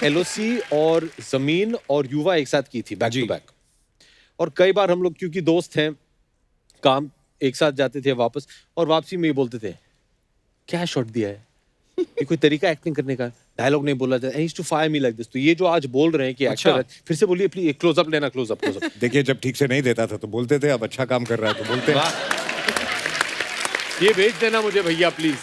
LOC और जमीन और युवा एक साथ की थी बैक टू बैक, और कई बार हम लोग क्योंकि दोस्त हैं, काम एक साथ जाते थे वापस, और वापसी में ये बोलते थे क्या शॉट दिया है, ये कोई तरीका एक्टिंग करने का, डायलॉग नहीं बोला जाता, to fire me like this. तो ये जो आज बोल रहे हैं कि एक्टर है, फिर से बोलिए प्लीज, क्लोज अप लेना, क्लोज अप। देखिए जब ठीक से नहीं देता था तो बोलते थे, अब अच्छा काम कर रहा है तो बोलते हैं। ये भेज देना मुझे भैया प्लीज।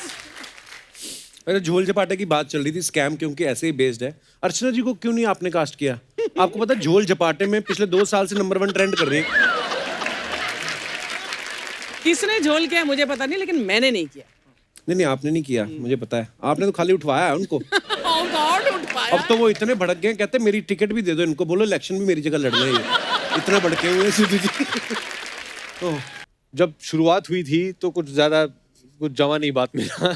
अरे झोल झपाटे की बात चल रही थी, स्कैम क्योंकि ऐसे ही बेस्ड है। अर्चना जी को क्यों नहीं आपने कास्ट किया? आपको पता है झोल झपाटे में पिछले 2 साल से नंबर 1 ट्रेंड कर रही है। किसने झोल किया मुझे पता नहीं, लेकिन मैंने नहीं किया। नहीं आपने नहीं किया, मुझे पता है। आपने तो खाली उठवाया है उनको। उठवाया। अब तो वो इतने भड़क गए, कहते मेरी टिकट भी दे दो इनको, बोलो इलेक्शन भी मेरी जगह लड़ रहे हैं। इतने भड़के हुए सीधी जी। तो जब शुरुआत हुई थी तो कुछ ज्यादा कुछ जमा नहीं बात मिला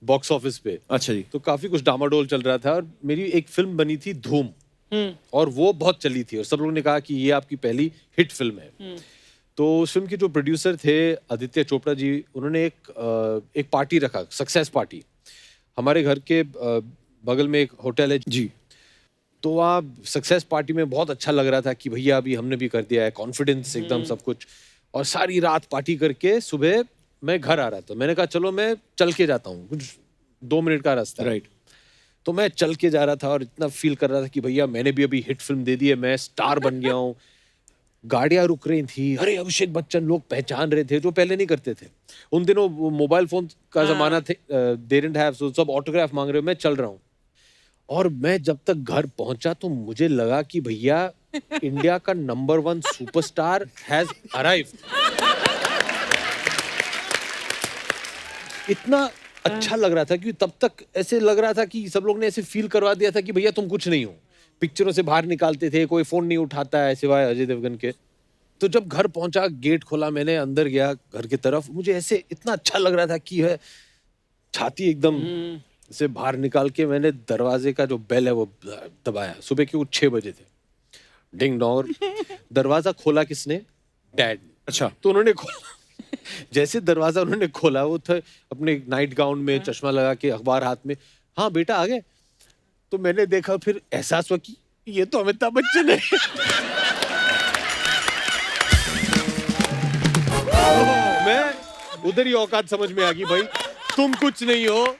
बॉक्स ऑफिस पे। अच्छा जी। तो काफी कुछ डामाडोल चल रहा था, और मेरी एक फिल्म बनी थी धूम, और वो बहुत चली थी, और सब लोगों ने कहा कि ये आपकी पहली हिट फिल्म है। तो उस फिल्म के जो प्रोड्यूसर थे आदित्य चोपड़ा जी, उन्होंने एक पार्टी रखा, सक्सेस पार्टी। हमारे घर के बगल में एक होटल है जी। तो वहाँ सक्सेस पार्टी में बहुत अच्छा लग रहा था कि भैया अभी हमने भी कर दिया है, कॉन्फिडेंस एकदम सब कुछ। और सारी रात पार्टी करके सुबह मैं घर आ रहा था, मैंने कहा चलो मैं चल के जाता हूँ, कुछ 2 मिनट का रास्ता। राइट। तो मैं चल के जा रहा था और इतना फील कर रहा था कि भैया मैंने भी अभी हिट फिल्म दे दी है, मैं स्टार बन गया हूँ। गाड़ियां रुक रही थी, अरे अभिषेक बच्चन लोग पहचान रहे थे, जो पहले नहीं करते थे। उन दिनों मोबाइल फोन का जमाना थे, दे डिडंट हैव, सो सब ऑटोग्राफ मांग रहे हो, मैं चल रहा हूँ। और मैं जब तक घर पहुंचा तो मुझे लगा कि भैया इंडिया का नंबर 1 सुपरस्टार हैज अराइव्ड। इतना अच्छा लग रहा था कि तब तक ऐसे लग रहा था कि सब लोग ने ऐसे फील करवा दिया था कि भैया तुम कुछ नहीं हो। पिक्चरों से बाहर निकालते थे, कोई फोन नहीं उठाता है सिवाय अजय देवगन के। तो जब घर पहुंचा, गेट खोला, मैंने अंदर गया घर की तरफ, मुझे ऐसे इतना अच्छा लग रहा था कि है छाती एकदम से बाहर निकाल के मैंने दरवाजे का जो बेल है वो दबाया। सुबह के 6 बजे थे, डिंग डोंग। दरवाजा खोला किसने? डैड। अच्छा। तो उन्होंने खोला, जैसे दरवाजा उन्होंने खोला, वो थे अपने नाइट गाउन में, चश्मा लगा के, अखबार हाथ में। हाँ बेटा आ गए। तो मैंने देखा, फिर एहसास हुआ कि ये तो अमिताभ बच्चन है। मैं उधर ही औकात समझ में आ गई, भाई तुम कुछ नहीं हो,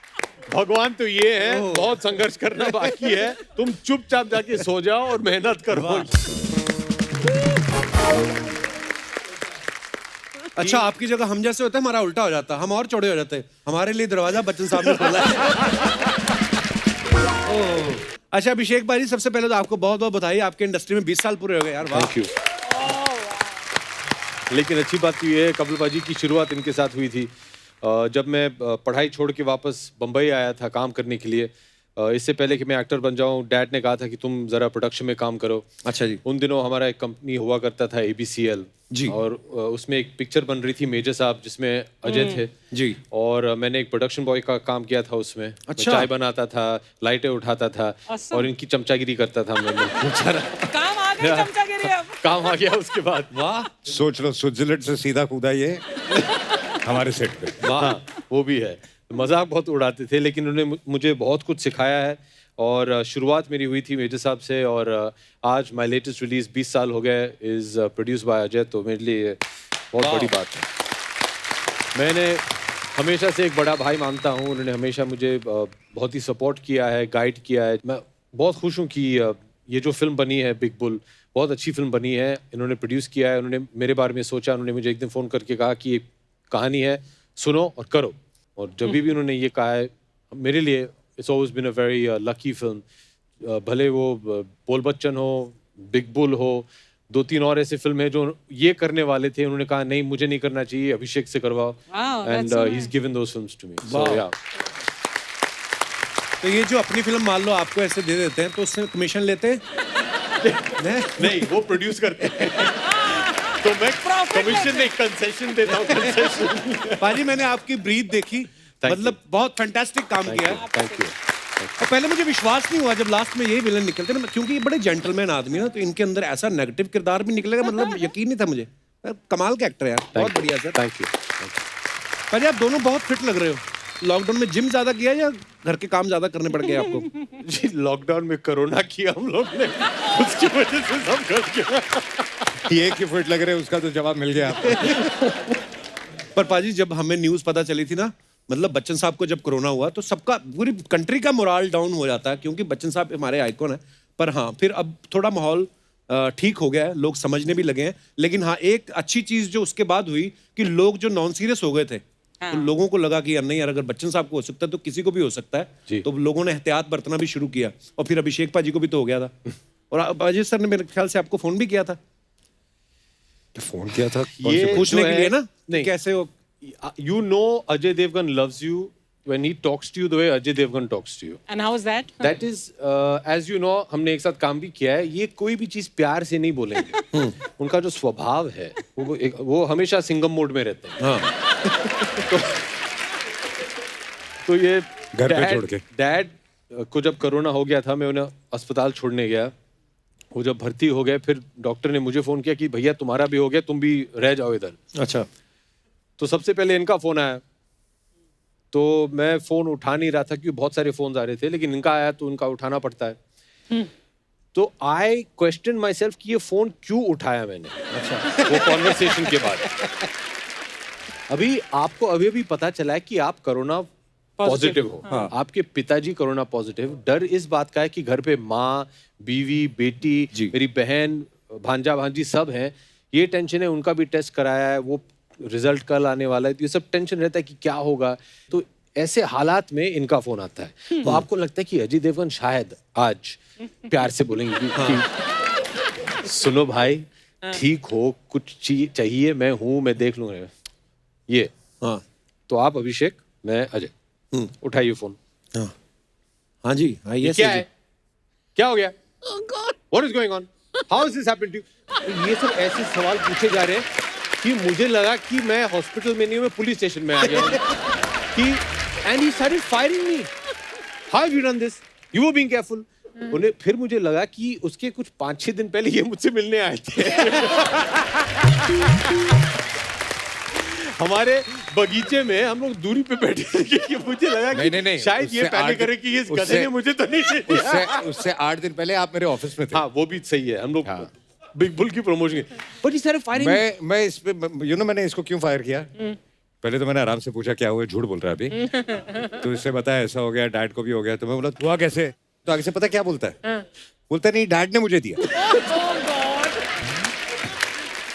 भगवान तो ये है, बहुत संघर्ष करना बाकी है, तुम चुपचाप जाके सो जाओ और मेहनत करो। अच्छा, आपकी जगह हम जैसे होते हैं, हमारा उल्टा हो जाता, हम और चौड़े हो जाते हैं। हमारे लिए दरवाजा बच्चन साहब ने खोला है। अच्छा अभिषेक भाई, सबसे पहले तो आपको बहुत बहुत बधाई, आपके इंडस्ट्री में 20 साल पूरे हो गए यार। Thank you. लेकिन अच्छी बात तो ये है, कपिल बाजी की शुरुआत इनके साथ हुई थी। जब मैं पढ़ाई छोड़ के वापस बम्बई आया था काम करने के लिए, इससे पहले कि मैं एक्टर बन जाऊं, डैड ने कहा था कि तुम जरा प्रोडक्शन में काम करो। अच्छा जी। उन दिनों हमारा एक कंपनी हुआ करता था ABCL जी, और उसमें एक पिक्चर बन रही थी मेजर साहब, जिसमें अजय थे जी, और मैंने एक प्रोडक्शन बॉय का काम किया था उसमें। अच्छा। चाय बनाता था, लाइटें उठाता था और इनकी चमचागिरी करता था मैं। काम आ गया, चमचागिरी अब। काम आ गया उसके बाद। वाह, सोच लो स्विट्जरलैंड से सीधा कूदा ये हमारे सेट पे। वाह, वो भी है। मजाक बहुत उड़ाते थे, लेकिन उन्होंने मुझे बहुत कुछ सिखाया है। और शुरुआत मेरी हुई थी मेजर साहब से, और आज माय लेटेस्ट रिलीज 20 साल हो गए, इज प्रोड्यूस बाय अजय। तो मेरे लिए बहुत बड़ी बात है। मैंने हमेशा से एक बड़ा भाई मानता हूँ, उन्होंने हमेशा मुझे बहुत ही सपोर्ट किया है, गाइड किया है। मैं बहुत खुश हूँ कि ये जो फिल्म बनी है बिग बुल, बहुत अच्छी फिल्म बनी है। इन्होंने प्रोड्यूस किया है, उन्होंने मेरे बारे में सोचा, उन्होंने मुझे एक दिन फ़ोन करके कहा कि ये कहानी है, सुनो और करो। और जब भी उन्होंने ये कहा है, मेरे लिए it's always been a very lucky film. भले वो बोल बच्चन हो, बिग बुल हो, 2-3 और ऐसे फिल्म है जो ये करने वाले थे, उन्होंने कहा नहीं मुझे नहीं करना चाहिए, अभिषेक से करवाओ। And he is given those films to me. So yeah. तो ये जो अपनी फिल्म मान लो आपको ऐसे दे देते हैं तो उससे कमीशन लेते हैं? नहीं, वो प्रोड्यूस करते हैं। तो मैं कमीशन नहीं, कंसेशन देता हूँ। कंसेशन। पाजी, मैंने आपकी ब्रीथ देखी, मतलब बहुत फैंटास्टिक काम किया है। Thank you. और पहले मुझे विश्वास नहीं हुआ जब लास्ट में यही विलन निकलते ना, क्योंकि ये बड़े जेंटलमैन आदमी ना, तो इनके अंदर ऐसा नेगेटिव किरदार भी निकलेगा, मतलब यकीन नहीं था मुझे। कमाल के एक्टर यार, बहुत बढ़िया सर। Thank you. पाजी, आप दोनों बहुत फिट लग रहे हो। लॉकडाउन में जिम ज्यादा किया या घर के काम ज्यादा करने पड़ गए आपको? जी लॉकडाउन में कोरोना किया हम लोग ने, उसकी वजह से सब कर गया। ये कि फिट लग रहे हैं, उसका तो जवाब मिल गया आपको। पर पाजी जब हमें न्यूज पता चली थी ना, मतलब बच्चन साहब को जब कोरोना हुआ तो सबका, पूरी कंट्री का मोराल डाउन हो जाता है, क्योंकि बच्चन साहब हमारे आइकॉन है। पर हाँ, फिर अब थोड़ा माहौल ठीक हो गया है, लोग समझने भी लगे हैं। लेकिन हाँ, एक अच्छी चीज जो उसके बाद हुई कि लोग जो नॉन सीरियस हो गए थे, तो लोगों को लगा कि यार नहीं यार, अगर बच्चन साहब को हो सकता है तो किसी को भी हो सकता है। तो लोगों ने एहतियात बरतना भी शुरू किया, और फिर अभिषेक पाजी को भी तो हो गया था। और अजय सर ने मेरे ख्याल से आपको फोन भी किया था, फोन किया था ये पूछने जो के है- लिए ना नहीं। कि कैसे हो। You know Ajay Devgan loves you when he talks to you the way Ajay Devgan talks to you. And how is that? That is, as you know, हमने एक साथ काम भी किया है। ये कोई भी चीज प्यार से नहीं बोलेंगे। उनका जो स्वभाव है, वो हमेशा सिंगम मोड में रहते हैं। तो ये घर पे छोड़ के। डैड को जब कोरोना हो गया था, मैं उन्हें अस्पताल छोड़ने गया। वो जब भर्ती हो गए, फिर डॉक्टर ने मुझे फोन किया कि भैया तुम्हारा भी हो गया, तुम भी रह जाओ इधर। अच्छा, तो सबसे पहले इनका फोन आया, तो मैं फोन उठा नहीं रहा था क्योंकि बहुत सारे फोन आ रहे थे, लेकिन इनका आया तो इनका उठाना पड़ता है। तो आई क्वेश्चन माई सेल्फ कि ये फोन क्यों उठाया मैंने। अच्छा, वो कॉन्वर्सेशन के बाद अभी आपको अभी पता चला है कि आप कोरोना पॉजिटिव हो। आपके पिताजी कोरोना पॉजिटिव। डर इस बात का है कि घर पे माँ, बीवी, बेटी, मेरी बहन, भांजा भांजी सब हैं। ये टेंशन है, उनका भी टेस्ट कराया है, वो रिजल्ट कल आने वाला है, तो ये सब टेंशन रहता है कि क्या होगा। तो ऐसे हालात में इनका फोन आता है, तो आपको लगता है कि अजय देवगन शायद आज प्यार से बोलेंगे कि सुनो भाई, ठीक हो, कुछ चाहिए, मैं हूं, मैं देख लूंगा ये। हाँ तो आप अभिषेक, मैं अजय, उठाइए फोन। हाँ जी, आइए। क्या है, क्या हो गया? What is going on? How is this happened to you? ये सब ऐसे सवाल पूछे जा रहे हैं कि मुझे लगा कि मैं हॉस्पिटल में नहीं हूं, मैं पुलिस स्टेशन में आ गया हूं। कि and he started firing me. How have you done this? You were being careful. उन्हें फिर मुझे लगा कि उसके कुछ 5-6 दिन पहले ये मुझसे मिलने आए थे। हमारे बगीचे में हम लोग दूरी पे बैठे थे कि मुझे लगा कि नहीं, शायद ये उससे पहले 8 करे कि ये गधे ने मुझे तो नहीं दे दिया। उससे 8 दिन पहले आप मेरे ऑफिस में थे। हाँ, वो भी सही है। हम लोग बिग बुल की प्रमोशन, बट इस तरह फायरिंग। मैं इस पे मैंने इसको क्यों फायर किया? पहले तो मैंने आराम से पूछा क्या हुआ, झूठ बोल रहा है अभी। तो इससे बताया ऐसा हो गया, डैड को भी हो गया। तो मैं बोला हुआ कैसे? तो आगे से पता क्या बोलता है? बोलता नहीं, डैड ने मुझे दिया।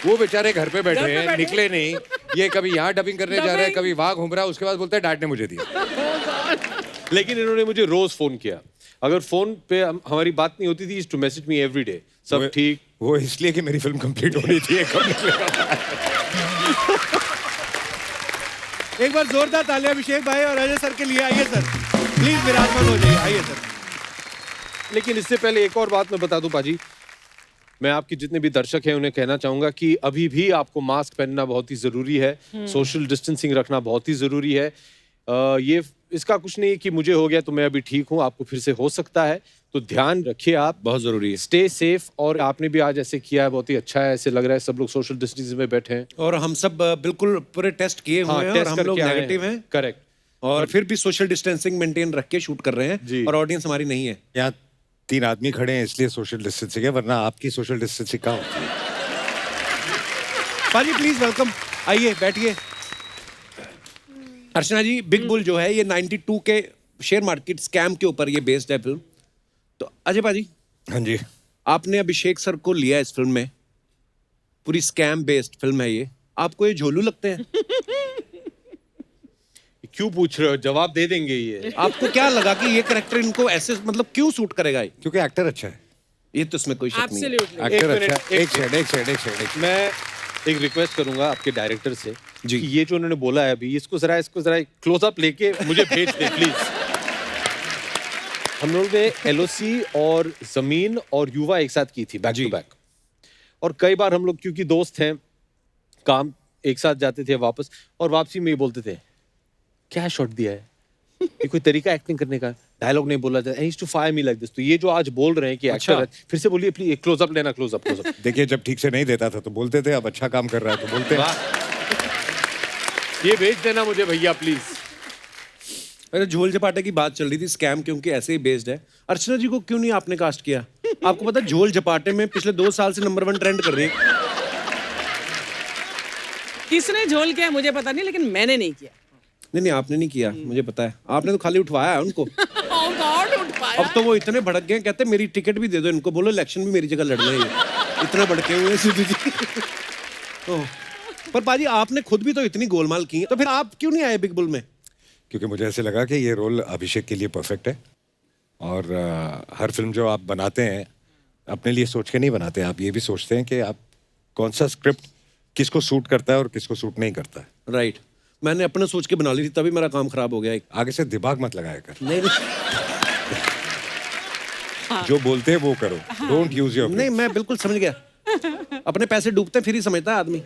वो बेचारे घर पे बैठे हैं, निकले नहीं। ये कभी यहाँ डबिंग करने जा रहा है, कभी वहां घूम रहा है, उसके बाद बोलता है डैड ने मुझे दिया। लेकिन इन्होंने मुझे रोज फोन किया। अगर फोन पे हमारी बात नहीं होती थी, to message me every day, सब ठीक। वो इसलिए कि मेरी फिल्म कंप्लीट हो रही थी, कब निकलेगा। एक बार जोरदार तालियां अभिषेक भाई और अजय सर के लिए। आइए सर, प्लीज विराजमान हो जाइए। आइए सर। लेकिन इससे पहले एक और बात मैं बता दूं पाजी, मैं आपके जितने भी दर्शक हैं उन्हें कहना चाहूंगा कि अभी भी आपको मास्क पहनना बहुत ही जरूरी है, सोशल डिस्टेंसिंग रखना बहुत ही जरूरी है। ये इसका कुछ नहीं कि मुझे हो गया तो मैं अभी ठीक हूँ, आपको फिर से हो सकता है, तो ध्यान रखिए आप, बहुत जरूरी है। Stay safe. और आपने भी आज ऐसे किया है, बहुत ही अच्छा है। ऐसे लग रहा है सब लोग सोशल डिस्टेंसिंग में बैठे हैं। और हम सब बिल्कुल पूरे टेस्ट किए हुए हैं और हम लोग नेगेटिव हैं। करेक्ट। और फिर भी सोशल डिस्टेंसिंग मेंटेन रख के शूट कर रहे हैं, और ऑडियंस हमारी नहीं है। यहाँ 3 आदमी खड़े हैं इसलिए सोशल डिस्टेंसिंग है, वरना आपकी सोशल डिस्टेंसिंग कहाँ होती है? पाजी प्लीज वेलकम, आइए बैठिए। अर्चना जी, बिग बुल जो है ये 92 के शेयर मार्केट स्कैम के ऊपर ये बेस्ड है फिल्म। तो अजय पाजी, हाँ जी, आपने अभिषेक सर को लिया इस फिल्म में, पूरी स्कैम बेस्ड फिल्म है ये, आपको ये झोलू लगते हैं? क्यों पूछ रहे हो, जवाब दे देंगे ये। आपको क्या लगा कि ये कैरेक्टर इनको ऐसे मतलब क्यों सूट करेगा ये? क्योंकि एक्टर अच्छा है। ये तो इसमें कोई शक नहीं है। Absolutely. एक्टर मिनट, अच्छा है। एक सेकंड। मैं एक रिक्वेस्ट करूंगा आपके डायरेक्टर से जी। कि ये जो उन्होंने बोला है अभी, इसको जरा क्लोजअप लेके मुझे भेज दे प्लीज। हम लोग ने एलओसी और जमीन और युवा एक साथ की थी बैक टू बैक, और कई बार हम लोग क्योंकि दोस्त हैं, काम एक साथ जाते थे वापस, और वापसी में ये बोलते थे क्या शॉट दिया है, ये कोई तरीका एक्टिंग करने का, डायलॉग नहीं बोला जाता, to fire me like this. तो ये जो आज बोल रहे हैं कि एक्टर है, फिर से बोलिए प्लीज, क्लोजअप लेना, क्लोजअप। देखिए, जब ठीक से नहीं देता था तो बोलते थे, अब अच्छा काम कर रहा है तो बोलते हैं। ये भेज देना मुझे भैया प्लीज। पहले झोल झपाटे की बात चल रही थी, स्कैम क्योंकि ऐसे ही बेस्ड है। अर्चना जी को क्यों नहीं आपने कास्ट किया? आपको पता है झोल झपाटे में पिछले 2 साल से नंबर 1 ट्रेंड कर रही है। किसने झोल किया मुझे पता नहीं, लेकिन मैंने नहीं किया। नहीं आपने नहीं किया, मुझे पता है। आपने तो खाली उठवाया है उनको। Oh God, उठ पाया। अब तो वो इतने भड़क गए, कहते मेरी टिकट भी दे दो इनको, बोलो इलेक्शन भी मेरी जगह लड़ने हैं ये। इतने भड़के हुए हैं सिद्धू जी। ओह, पर पाजी आपने खुद भी तो इतनी गोलमाल की है, तो फिर आप क्यों नहीं आए बिग बुल में? क्योंकि मुझे ऐसे लगा कि ये रोल अभिषेक के लिए परफेक्ट है। और हर फिल्म जो आप बनाते हैं अपने लिए सोच के नहीं बनाते, आप ये भी सोचते हैं कि आप कौन सा स्क्रिप्ट किसको सूट करता है और किसको सूट नहीं करता है। राइट, मैंने अपने सोच के बना ली थी, तभी मेरा काम खराब हो गया। आगे से दिमाग मत लगाया कर, नहीं जो बोलते हैं वो करो, डोंट यूज योर। नहीं, मैं बिल्कुल समझ गया। अपने पैसे डूबते फिर ही समझता है आदमी।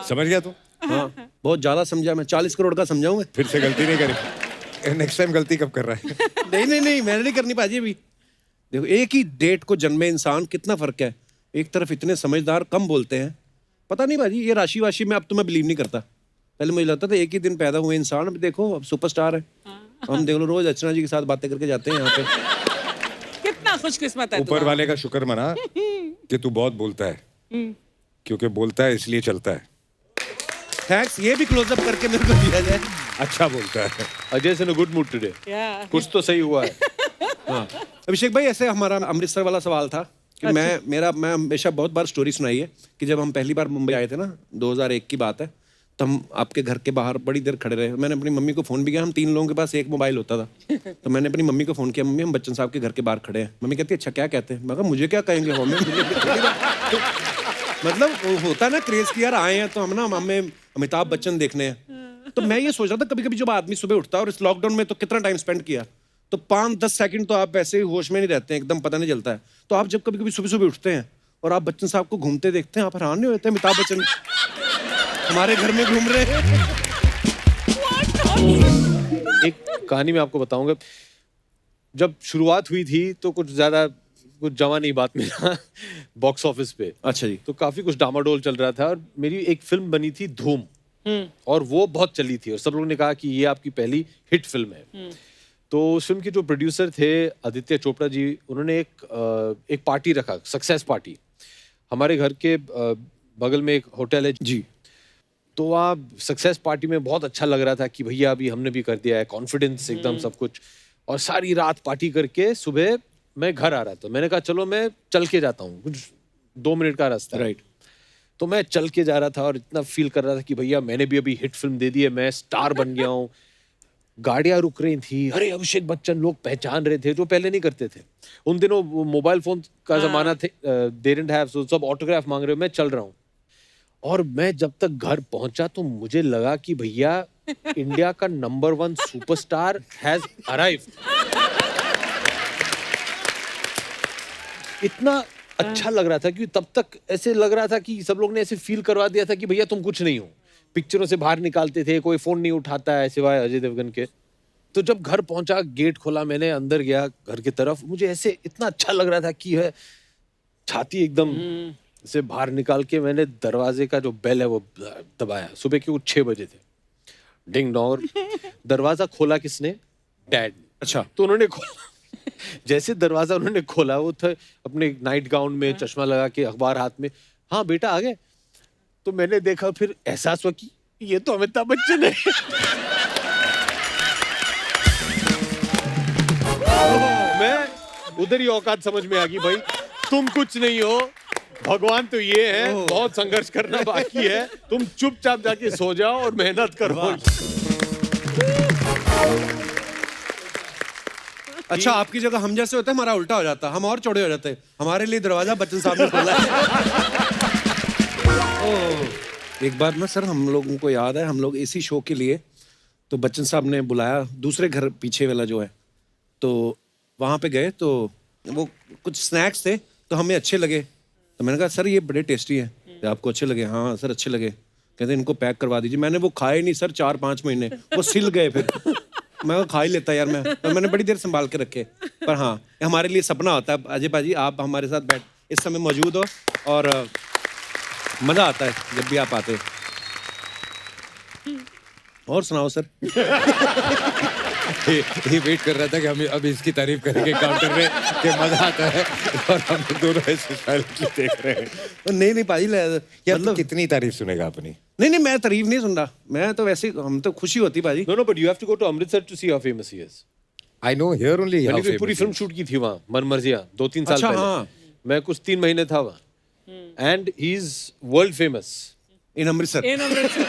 समझ गया तू? हाँ, बहुत ज्यादा समझा मैं, 40 करोड़ का समझाऊं मैं। फिर से गलती नहीं करी। नेक्स्ट टाइम गलती कब कर रहा है? नहीं मैंने नहीं करनी पाजी अभी। देखो, एक ही डेट को जन्मे इंसान, कितना फर्क है। एक तरफ इतने समझदार, कम बोलते हैं। पता नहीं भाजी, ये राशि वाशी में अब तो मैं बिलीव नहीं करता। पहले मुझे लगता था एक ही दिन पैदा हुए इंसान, अब देखो अब सुपरस्टार है। हम देख लो, रोज अर्चना जी के साथ बातें करके जाते हैं यहाँ पे। कितना खुशकिस्मत है तू। ऊपर वाले का शुक्र मना कि तू बहुत बोलता है, क्योंकि बोलता है इसलिए चलता है। थैंक्स, ये भी क्लोजअप करके मेरे को दिया जाए। अच्छा बोलता है। Ajay is in a good mood today. Yeah. कुछ तो सही हुआ है। हाँ, अभिषेक भाई, ऐसे हमारा अमृतसर वाला सवाल था कि मैं हमेशा बहुत बार स्टोरी सुनाई है कि जब हम पहली बार मुंबई आए थे ना, 2001 की बात है, तो हम आपके घर के बाहर बड़ी देर खड़े रहे। मैंने अपनी मम्मी को फोन भी किया, हम 3 लोगों के पास एक मोबाइल होता था। तो मैंने अपनी मम्मी को फोन किया, मम्मी हम बच्चन साहब के घर के बाहर खड़े हैं। मम्मी कहती है अच्छा क्या कहते हैं? मैं कहा मुझे क्या कहेंगे हमें। मतलब वो होता है ना क्रेज की, यार आए हैं तो हम ना हमें अमिताभ बच्चन देखने हैं। तो मैं ये सोच रहा था, कभी कभी जब आदमी सुबह उठता है, और इस लॉकडाउन में तो कितना टाइम स्पेंड किया, तो 5-10 सेकंड तो आप वैसे ही होश में नहीं रहते हैं, एकदम पता नहीं चलता है। तो आप जब कभी कभी सुबह सुबह उठते हैं और आप बच्चन साहब को घूमते देखते हैं, आप हैरान नहीं होते अमिताभ बच्चन हमारे घर में घूम रहे हैं? एक कहानी मैं आपको बताऊंगा। जब शुरुआत हुई थी तो कुछ जमा नहीं बात मिला बॉक्स ऑफिस पे। अच्छा जी। तो काफी कुछ डामाडोल चल रहा था, और मेरी एक फिल्म बनी थी धूम, और वो बहुत चली थी, और सब लोगों ने कहा कि ये आपकी पहली हिट फिल्म है। तो उस फिल्म के जो प्रोड्यूसर थे आदित्य चोपड़ा जी, उन्होंने एक पार्टी रखा, सक्सेस पार्टी। हमारे घर के बगल में एक होटल है जी। तो वहाँ सक्सेस पार्टी में बहुत अच्छा लग रहा था कि भैया अभी हमने भी कर दिया है, कॉन्फिडेंस एकदम सब कुछ। और सारी रात पार्टी करके सुबह मैं घर आ रहा था। मैंने कहा चलो मैं चल के जाता हूँ, कुछ 2 मिनट का रास्ता। राइट। तो मैं चल के जा रहा था और इतना फील कर रहा था कि भैया मैंने भी अभी हिट फिल्म दे दी है, मैं स्टार बन गया हूँ। गाड़ियां रुक रही थी, अरे अभिषेक बच्चन, लोग पहचान रहे थे जो पहले नहीं करते थे। उन दिनों मोबाइल फोन का जमाना थे, दे डिडंट हैव, सो सब ऑटोग्राफ मांग रहे हो। मैं चल रहा हूँ, और मैं जब तक घर पहुंचा तो मुझे लगा कि भैया इंडिया का नंबर 1 सुपरस्टार हैज अराइव्ड। इतना अच्छा लग रहा था कि तब तक ऐसे लग रहा था कि सब लोग ने ऐसे फील करवा दिया था कि भैया तुम कुछ नहीं हो। पिक्चरों से बाहर निकालते थे, कोई फोन नहीं उठाता है सिवाय अजय देवगन के। तो जब घर पहुंचा, गेट खोला, मैंने अंदर गया घर की तरफ, मुझे ऐसे इतना अच्छा लग रहा था कि है छाती एकदम से बाहर निकाल के मैंने दरवाजे का जो बेल है वो दबाया। सुबह के 6 बजे थे, डिंग डोंग। दरवाजा खोला किसने? डैड। अच्छा। तो उन्होंने खोला, जैसे दरवाजा उन्होंने खोला, वो थे अपने नाइट गाउन में, चश्मा लगा के, अखबार हाथ में। हाँ बेटा आ गए। तो मैंने देखा, फिर एहसास हुआ कि ये तो अमिताभ बच्चन है। मैं उधर ही औकात समझ में आ गई, भाई तुम कुछ नहीं हो, भगवान तो ये है, बहुत संघर्ष करना बाकी है, तुम चुपचाप जाके सो जाओ और मेहनत करो। अच्छा, आपकी जगह हम जैसे होते हैं, हमारा उल्टा हो जाता, हम और चौड़े हो जाते हैं। हमारे लिए दरवाजा बच्चन साहब ने खोला है। एक बार ना सर, हम लोगों को याद है, हम लोग इसी शो के लिए, तो बच्चन साहब ने बुलाया दूसरे घर पीछे वाला जो है, तो वहाँ पे गए, तो वो कुछ स्नैक्स थे तो हमें अच्छे लगे। तो मैंने कहा सर ये बड़े टेस्टी हैं, आपको अच्छे लगे? हाँ सर अच्छे लगे। कहते इनको पैक करवा दीजिए। मैंने वो खाए नहीं सर 4-5 महीने, वो सिल गए। फिर मैं खा ही लेता यार मैं, पर मैंने बड़ी देर संभाल के रखे। पर हाँ, हमारे लिए सपना होता है अजय भाजी, आप हमारे साथ बैठ इस समय मौजूद हो, और मजा आता है जब भी आप आते। और सुनाओ सर। ये वेट कर रहा था कि हम अब इसकी तारीफ करेंगे काउंटर में कि मजा आता है और हम दोनों ऐसे साइलेंटली देख रहे हैं। नहीं नहीं पाजी यार मतलब कितनी तारीफ सुनेगा अपनी? नहीं मैं तारीफ नहीं सुन रहा, मैं तो वैसे हम तो खुशी होती पाजी। No, but you have to go to Amritsar to see how famous he is. I know here only how मैंने तो famous पूरी he फिल्म is. शूट की थी वहाँ, मनमर्जियाँ, 2-3 साल अच्छा, पहले। हाँ। मैं कुछ 3 महीने था वहाँ। And he's world famous. In Amritsar. In Amritsar.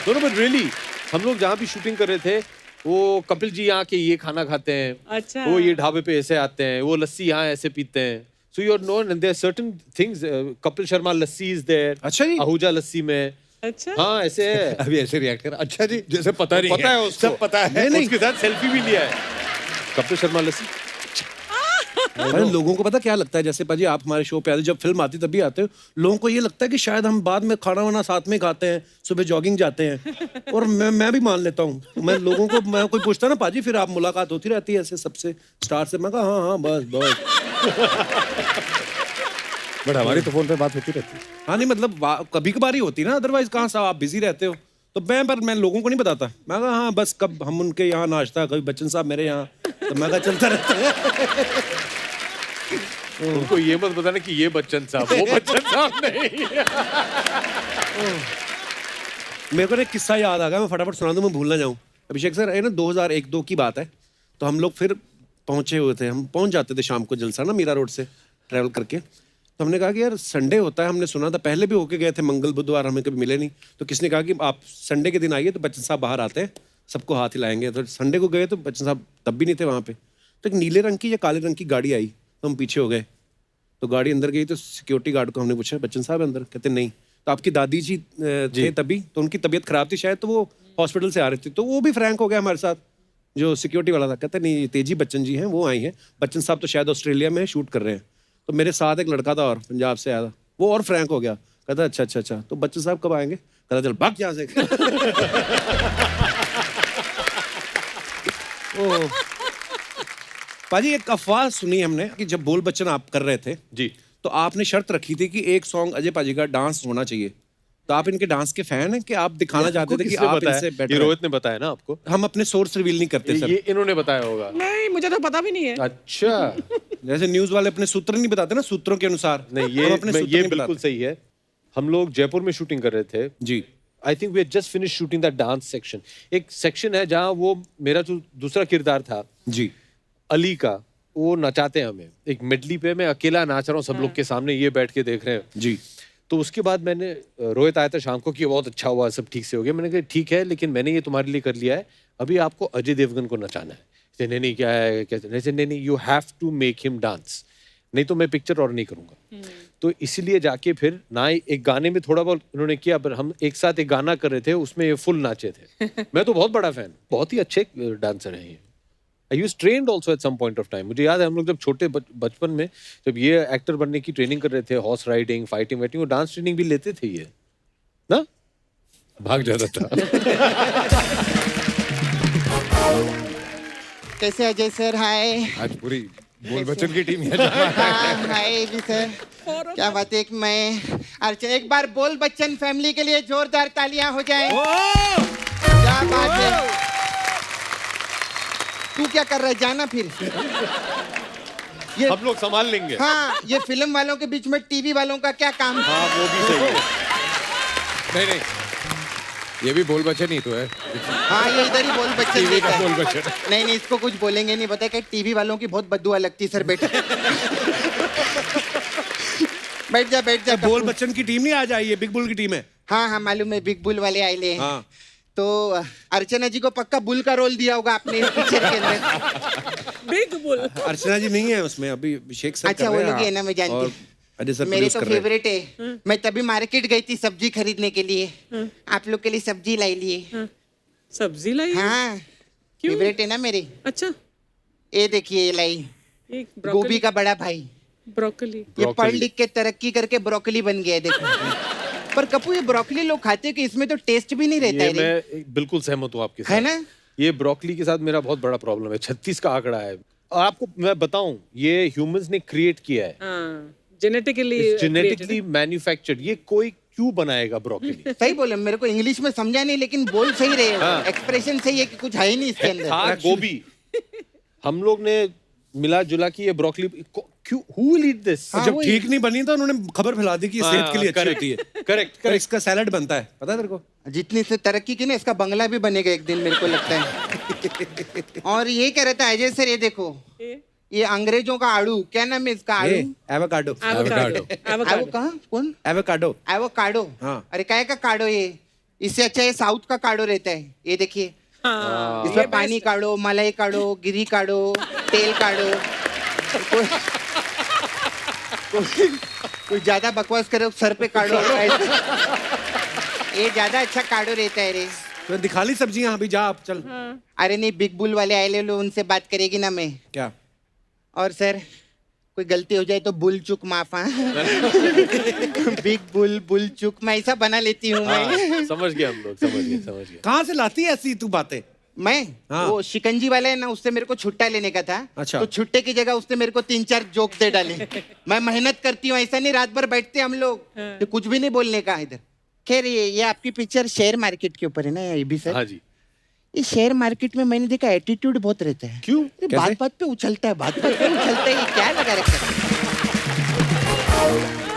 No, but really, हम लोग जहाँ भी शूटिंग कर रहे थे, वो कपिल जी यहाँ के ये खाना खाते हैं, अच्छा। वो ये ढाबे पे ऐसे आते हैं, वो लस्सी यहाँ ऐसे पीते हैं। So you're known and there are certain things. Kapil Sharma lassi is there. अच्छा जी। आहूजा लस्सी में। अच्छा। हाँ ऐसे है। अभी ऐसे रिएक्ट कर, अच्छा जी, जैसे पता नहीं पता है उसको। सब पता है। नहीं, उसके साथ सेल्फी भी लिया है। कपिल शर्मा लस्सी। अरे लोगों को पता क्या लगता है, जैसे पाजी आप हमारे शो पे आते, जब फिल्म आती तभी आते हो, लोगों को ये लगता है कि शायद हम बाद में खाना वाना साथ में खाते हैं, सुबह जॉगिंग जाते हैं। और मैं भी मान लेता हूँ, मैं लोगों को, मैं कोई पूछता ना पाजी फिर आप मुलाकात होती रहती है ऐसे सबसे स्टार से, मैं कहा हाँ बस। बट हमारी तो फोन पे बात होती रहती है। हाँ नहीं मतलब कभी कभार ही होती ना, अदरवाइज कहाँ साहब आप बिजी रहते हो। तो मैं लोगों को नहीं बताता, मैं कहा हाँ बस कब हम उनके यहाँ नाश्ता, कभी बच्चन साहब मेरे यहाँ, तो मैं कहा चलता रहता है। उनको ये मत बताना कि ये बच्चन साहब, वो बच्चन साहब नहीं। मेरे को ना एक किस्सा याद आ गया, मैं फटाफट सुना दूं, मैं भूल ना जाऊं। अभिषेक सर ये ना 2001-2 की बात है, तो हम लोग फिर पहुंचे हुए थे, हम पहुंच जाते थे शाम को जलसा ना मीरा रोड से ट्रैवल करके। तो हमने कहा कि यार संडे होता है, हमने सुना था, पहले भी होके गए थे, मंगल बुधवार हमें कभी मिले नहीं, तो किसने कहा कि आप संडे के दिन आइए तो बच्चन साहब बाहर आते हैं, सबको हाथ हिलाएंगे। तो संडे को गए तो बच्चन साहब तब भी नहीं थे वहाँ पे। तो एक नीले रंग की या काले रंग की गाड़ी आई, तो हम पीछे हो गए। तो गाड़ी अंदर गई तो सिक्योरिटी गार्ड को हमने पूछा बच्चन साहब अंदर, कहते नहीं। तो आपकी दादी जी थे तभी, तो उनकी तबीयत खराब थी शायद, तो वो हॉस्पिटल से आ रही थी। तो वो भी फ्रैंक हो गया हमारे साथ, जो सिक्योरिटी वाला था, कहते नहीं तेजी बच्चन जी हैं, वो आई हैं, बच्चन साहब तो शायद ऑस्ट्रेलिया में शूट कर रहे हैं। तो मेरे साथ एक लड़का था और पंजाब से आया था, वो और फ्रैंक हो गया, कहता अच्छा, तो बच्चन साहब कब आएंगे? कहता चल भाग यहाँ से। ओ पाजी एक अफवाह सुनी हमने कि जब बोल बच्चन आप कर रहे थे जी, तो आपने शर्त रखी थी कि एक सॉन्ग अजय पाजी का डांस होना चाहिए। तो आप इनके डांस के फैन हैं कि आप दिखाना चाहते थे कि किसने आप बताया? इनसे ये बेटर हैं? रोहित ने बताया ना आपको? हम अपने सोर्स रिवील नहीं करते सर। ये इन्होंने बताया होगा। नहीं मुझे तो पता भी नहीं है। अच्छा। जैसे न्यूज वाले अपने सूत्र नहीं बताते ना, सूत्रों के अनुसार। नहीं हम अपने सूत्र ये नहीं बिल्कुल बताते। सही है। हम लोग जयपुर में शूटिंग कर रहे थे। जी I think we just finish shooting that dance section. एक सेक्शन है जहाँ वो मेरा जो दूसरा किरदार था जी अली का, वो नचाते हैं हमें एक मिडली पे, मैं अकेला नाच रहा हूँ सब लोग के सामने, ये बैठ के देख रहे हैं। जी तो उसके बाद मैंने, रोहित आया था शाम को कि बहुत अच्छा हुआ, सब ठीक से हो गया। मैंने कहा ठीक है, लेकिन मैंने ये तुम्हारे लिए कर लिया है, अभी आपको अजय देवगन को नचाना है। नहीं क्या है, कैसे? नहीं you have to make him dance, नहीं तो मैं पिक्चर और नहीं करूंगा। तो इसीलिए जाके फिर ना एक गाने में थोड़ा बहुत उन्होंने किया, पर हम एक साथ एक गाना कर रहे थे, उसमें ये फुल नाचे थे। मैं तो बहुत बड़ा फैन, बहुत ही अच्छे डांसर हैं ये। I use trained also at some point of time. मुझे याद है हम लोग जब छोटे बचपन में जब ये एक्टर बनने की ट्रेनिंग कर रहे थे, हॉर्स राइडिंग, फाइटिंग वाइटिंग, वो डांस ट्रेनिंग भी लेते थे ये ना, भाग जाता था। कैसे अजय सर? हाय। आज पूरी बोल बच्चन की टीम है। हाँ, हाय जी सर। क्या बात है कि मैं अच्छा एक बार बोल बच्चन फैमिली के लिए जोरदार तालियां हो जाएं। क्या बात है। तू क्या कर रहा है? जाना फिर। ये हम लोग संभाल लेंगे। हाँ, ये फिल्म वालों के बीच में टीवी वालों का क्या काम? हाँ वो भी सही है। नहीं ये भी बोल बच्चन ही तो है। हाँ, ये इधर ही बोल बच्चन टीवी देता का है। बोल बच्चन। नहीं इसको कुछ बोलेंगे नहीं, बताए कि टीवी वालों की बहुत बददुआ लगती है सर। बेटा बैठ जा। बोल बच्चन की टीम नहीं आज आई है, बिग बुल की टीम है। हाँ मालूम है, बिग बुल वाले आए ले। हाँ तो अर्चना जी को पक्का बुल का रोल दिया होगा आपने इस पिक्चर के अंदर। Big bull. अर्चना जी नहीं है उसमें, अभी अभिषेक सर अच्छा कर वो रहे हैं, लोग ही है ना, मैं जानती और हूँ। अजय सर मेरे produce तो कर रहे हैं। फेवरेट है। मैं तभी मार्केट गई थी सब्जी खरीदने के लिए, आप लोग के लिए सब्जी लाई लिए। सब्जी लाई है? हाँ क्यों? फेवरेट है ना मेरे। अच्छा ये देखिए ये लाई, एक गोभी का बड़ा भाई। ब्रोकली। ये पढ़ लिख के तरक्की करके ब्रोकली बन गया है, देखो। पर कपूर ये ब्रोकली लोग खाते हैं कि इसमें तो टेस्ट भी नहीं रहता ये है रे। मैं बिल्कुल सहमत हूँ आपके साथ। है ना? ये ब्रोकली के साथ मेरा बहुत बड़ा प्रॉब्लम है। 36 का आंकड़ा है। और आपको मैं बताऊं, ये ह्यूमंस ने क्रिएट किया है, हाँ जेनेटिकली जेनेटिकली मैन्युफैक्चर्ड। ये कोई क्यों बनाएगा ब्रोकली? सही बोले, मेरे को इंग्लिश में समझा नहीं, लेकिन बोल सही रहे हो। एक्सप्रेशन सही है कि कुछ है ही नहीं इसके अंदर। था गोभी। हम लोग ने मिला जुला कि ये ब्रोकली क्यों, who will eat this? जब ठीक नहीं बनी तो उन्होंने खबर फैला दी कि ये सेहत के लिए अच्छी होती है। करेक्ट तो इसका सैलेड बनता है, पता है तेरे को? जितनी इसने तरक्की की ना, इसका बंगला भी बनेगा एक दिन, मेरे को लगता है। और ये क्या रहता है अजय सर, ये देखो, ये अंग्रेजों का आड़ू, क्या नाम है इसका आड़ू? एवोकाडो। एवो कहाँ, कौन? एवोकाडो। एवोकाडो। हाँ। अरे काय का काढ़ो ये? इससे अच्छा ये साउथ का काढ़ो रहता है। ये देखिए, हाँ, इसमें पानी काढ़ो, मलाई काढ़ो, गिरी काढ़ो, तेल काढ़ो। कोई ज्यादा बकवास करे सर पे काढ़ो। ये ज्यादा अच्छा काढ़ो रहता है रे। तो दिखा ली सब्जियां, अभी जा आप चल। अरे नहीं, बिग बुल वाले आए ले लो, उनसे बात करेगी ना मैं। क्या? और सर, कोई गलती हो जाए तो बुल चुक माफ। बिग बुल, बुल चुक, मैं ऐसा बना लेती हूँ मैं। समझ गए हम लोग, समझ गए। कहाँ से लाती है ऐसी तू बातें? मैं हाँ। वो शिकंजी वाला है ना, उससे मेरे को छुट्टा लेने का था। अच्छा। तो छुट्टे की जगह उसने मेरे को 3-4 जोक दे डाले। मैं मेहनत करती हूँ, ऐसा नहीं रात भर बैठते हम लोग तो कुछ भी नहीं बोलने का इधर। खैर, ये आपकी पिक्चर शेयर मार्केट के ऊपर है ना, ये भी सर? हाँ जी। ये शेयर मार्केट में मैंने देखा एटीट्यूड बहुत रहता है। क्यों? बात बात पे उछलता है, बात बात पे उछलता है, ये क्या लगा रखा है?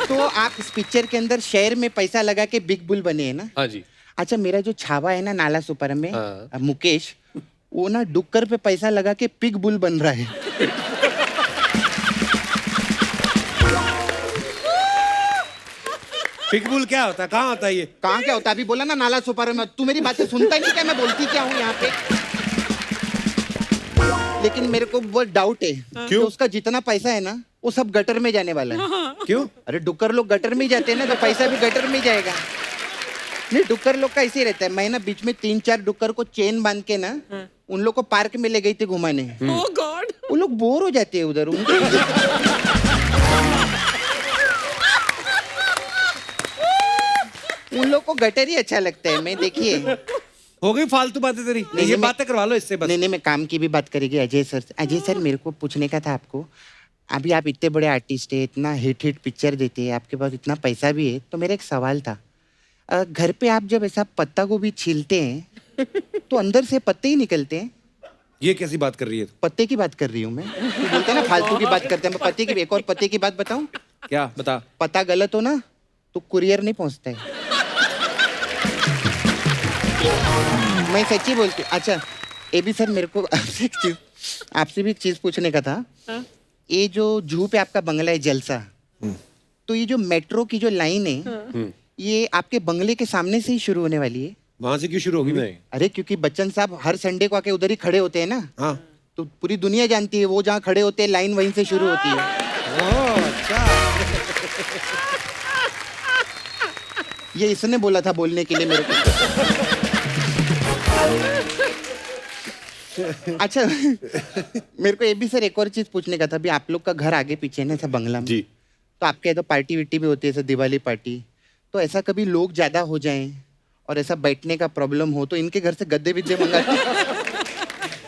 तो आप इस पिक्चर के अंदर शेयर में पैसा लगा के बिग बुल बने हैं ना? हाँ जी। अच्छा, मेरा जो छावा है ना नाला सुपर में, हाँ। मुकेश, वो ना डुक्कर पे पैसा लगा के पिग बुल बन रहा है। पिगबुल क्या होता है? कहाँ होता है ये? कहाँ क्या होता है? अभी बोला ना नाला सुपर में। तू मेरी बातें सुनता नहीं क्या? मैं बोलती क्या हूँ यहाँ पे? लेकिन मेरे को बहुत डाउट है कि उसका जितना पैसा है ना, वो सब गटर में जाने वाला है। क्यों? अरे डुक्कर लोग गटर में ही जाते हैं ना, तो पैसा भी गटर में ही जाएगा। नहीं, डुक्कर लोग का ऐसे ही रहता है। मैं ना बीच में 3-4 डुक्कर को चेन बांध के ना उन लोग को पार्क में ले गई थी घुमाने। ओह गॉड, वो लोग बोर हो जाते हैं उधर। उन लोग को गटर ही अच्छा लगता है। मैं देखिए, हो गई फालतू बातें तेरी। नहीं, ये मैं- बातें करवा लो इससे बस। नहीं, मैं काम की भी बात करेगी अजय सर से। अजय सर, मेरे को पूछने का था आपको, अभी आप इतने बड़े आर्टिस्ट है, इतना हिट पिक्चर देते हैं, आपके पास इतना पैसा भी है, तो मेरा एक सवाल था। घर पे आप जब ऐसा पत्ता गोभी छीलते हैं तो अंदर से पत्ते ही निकलते हैं? ये कैसी बात कर रही है? पत्ते की बात कर रही हूँ मैं। तू बोलता है ना फालतू की बात करते हैं, मैं पत्ते की, एक और पत्ते की बात बताऊं? क्या बता? पता गलत हो ना तो कुरियर नहीं पहुंचता है। मैं सच्ची बोलती हूँ। अच्छा, ए बी सर, मेरे को आपसे भी एक चीज पूछने का था। ये जो जूहू पे आपका बंगला है जलसा, तो ये जो मेट्रो की जो लाइन है, ये आपके बंगले के सामने से ही शुरू होने वाली है? वहां से क्यों शुरू होगी? नहीं। अरे क्योंकि बच्चन साहब हर संडे को आके उधर ही खड़े होते हैं ना, हाँ। तो पूरी दुनिया जानती है वो जहाँ खड़े होते हैं लाइन वहीं से शुरू होती है। अच्छा। ये इसने बोला था बोलने के लिए मेरे को। अच्छा, मेरे को ये भी सर एक और चीज पूछने का था। अभी आप लोग का घर आगे पीछे है ना ऐसा बंगला में, जी। तो आपके यहाँ तो पार्टी विट्टी भी होती है, ऐसा दिवाली पार्टी, तो ऐसा कभी लोग ज्यादा हो जाएं और ऐसा बैठने का प्रॉब्लम हो तो इनके घर से गद्दे विद्दे मंगाते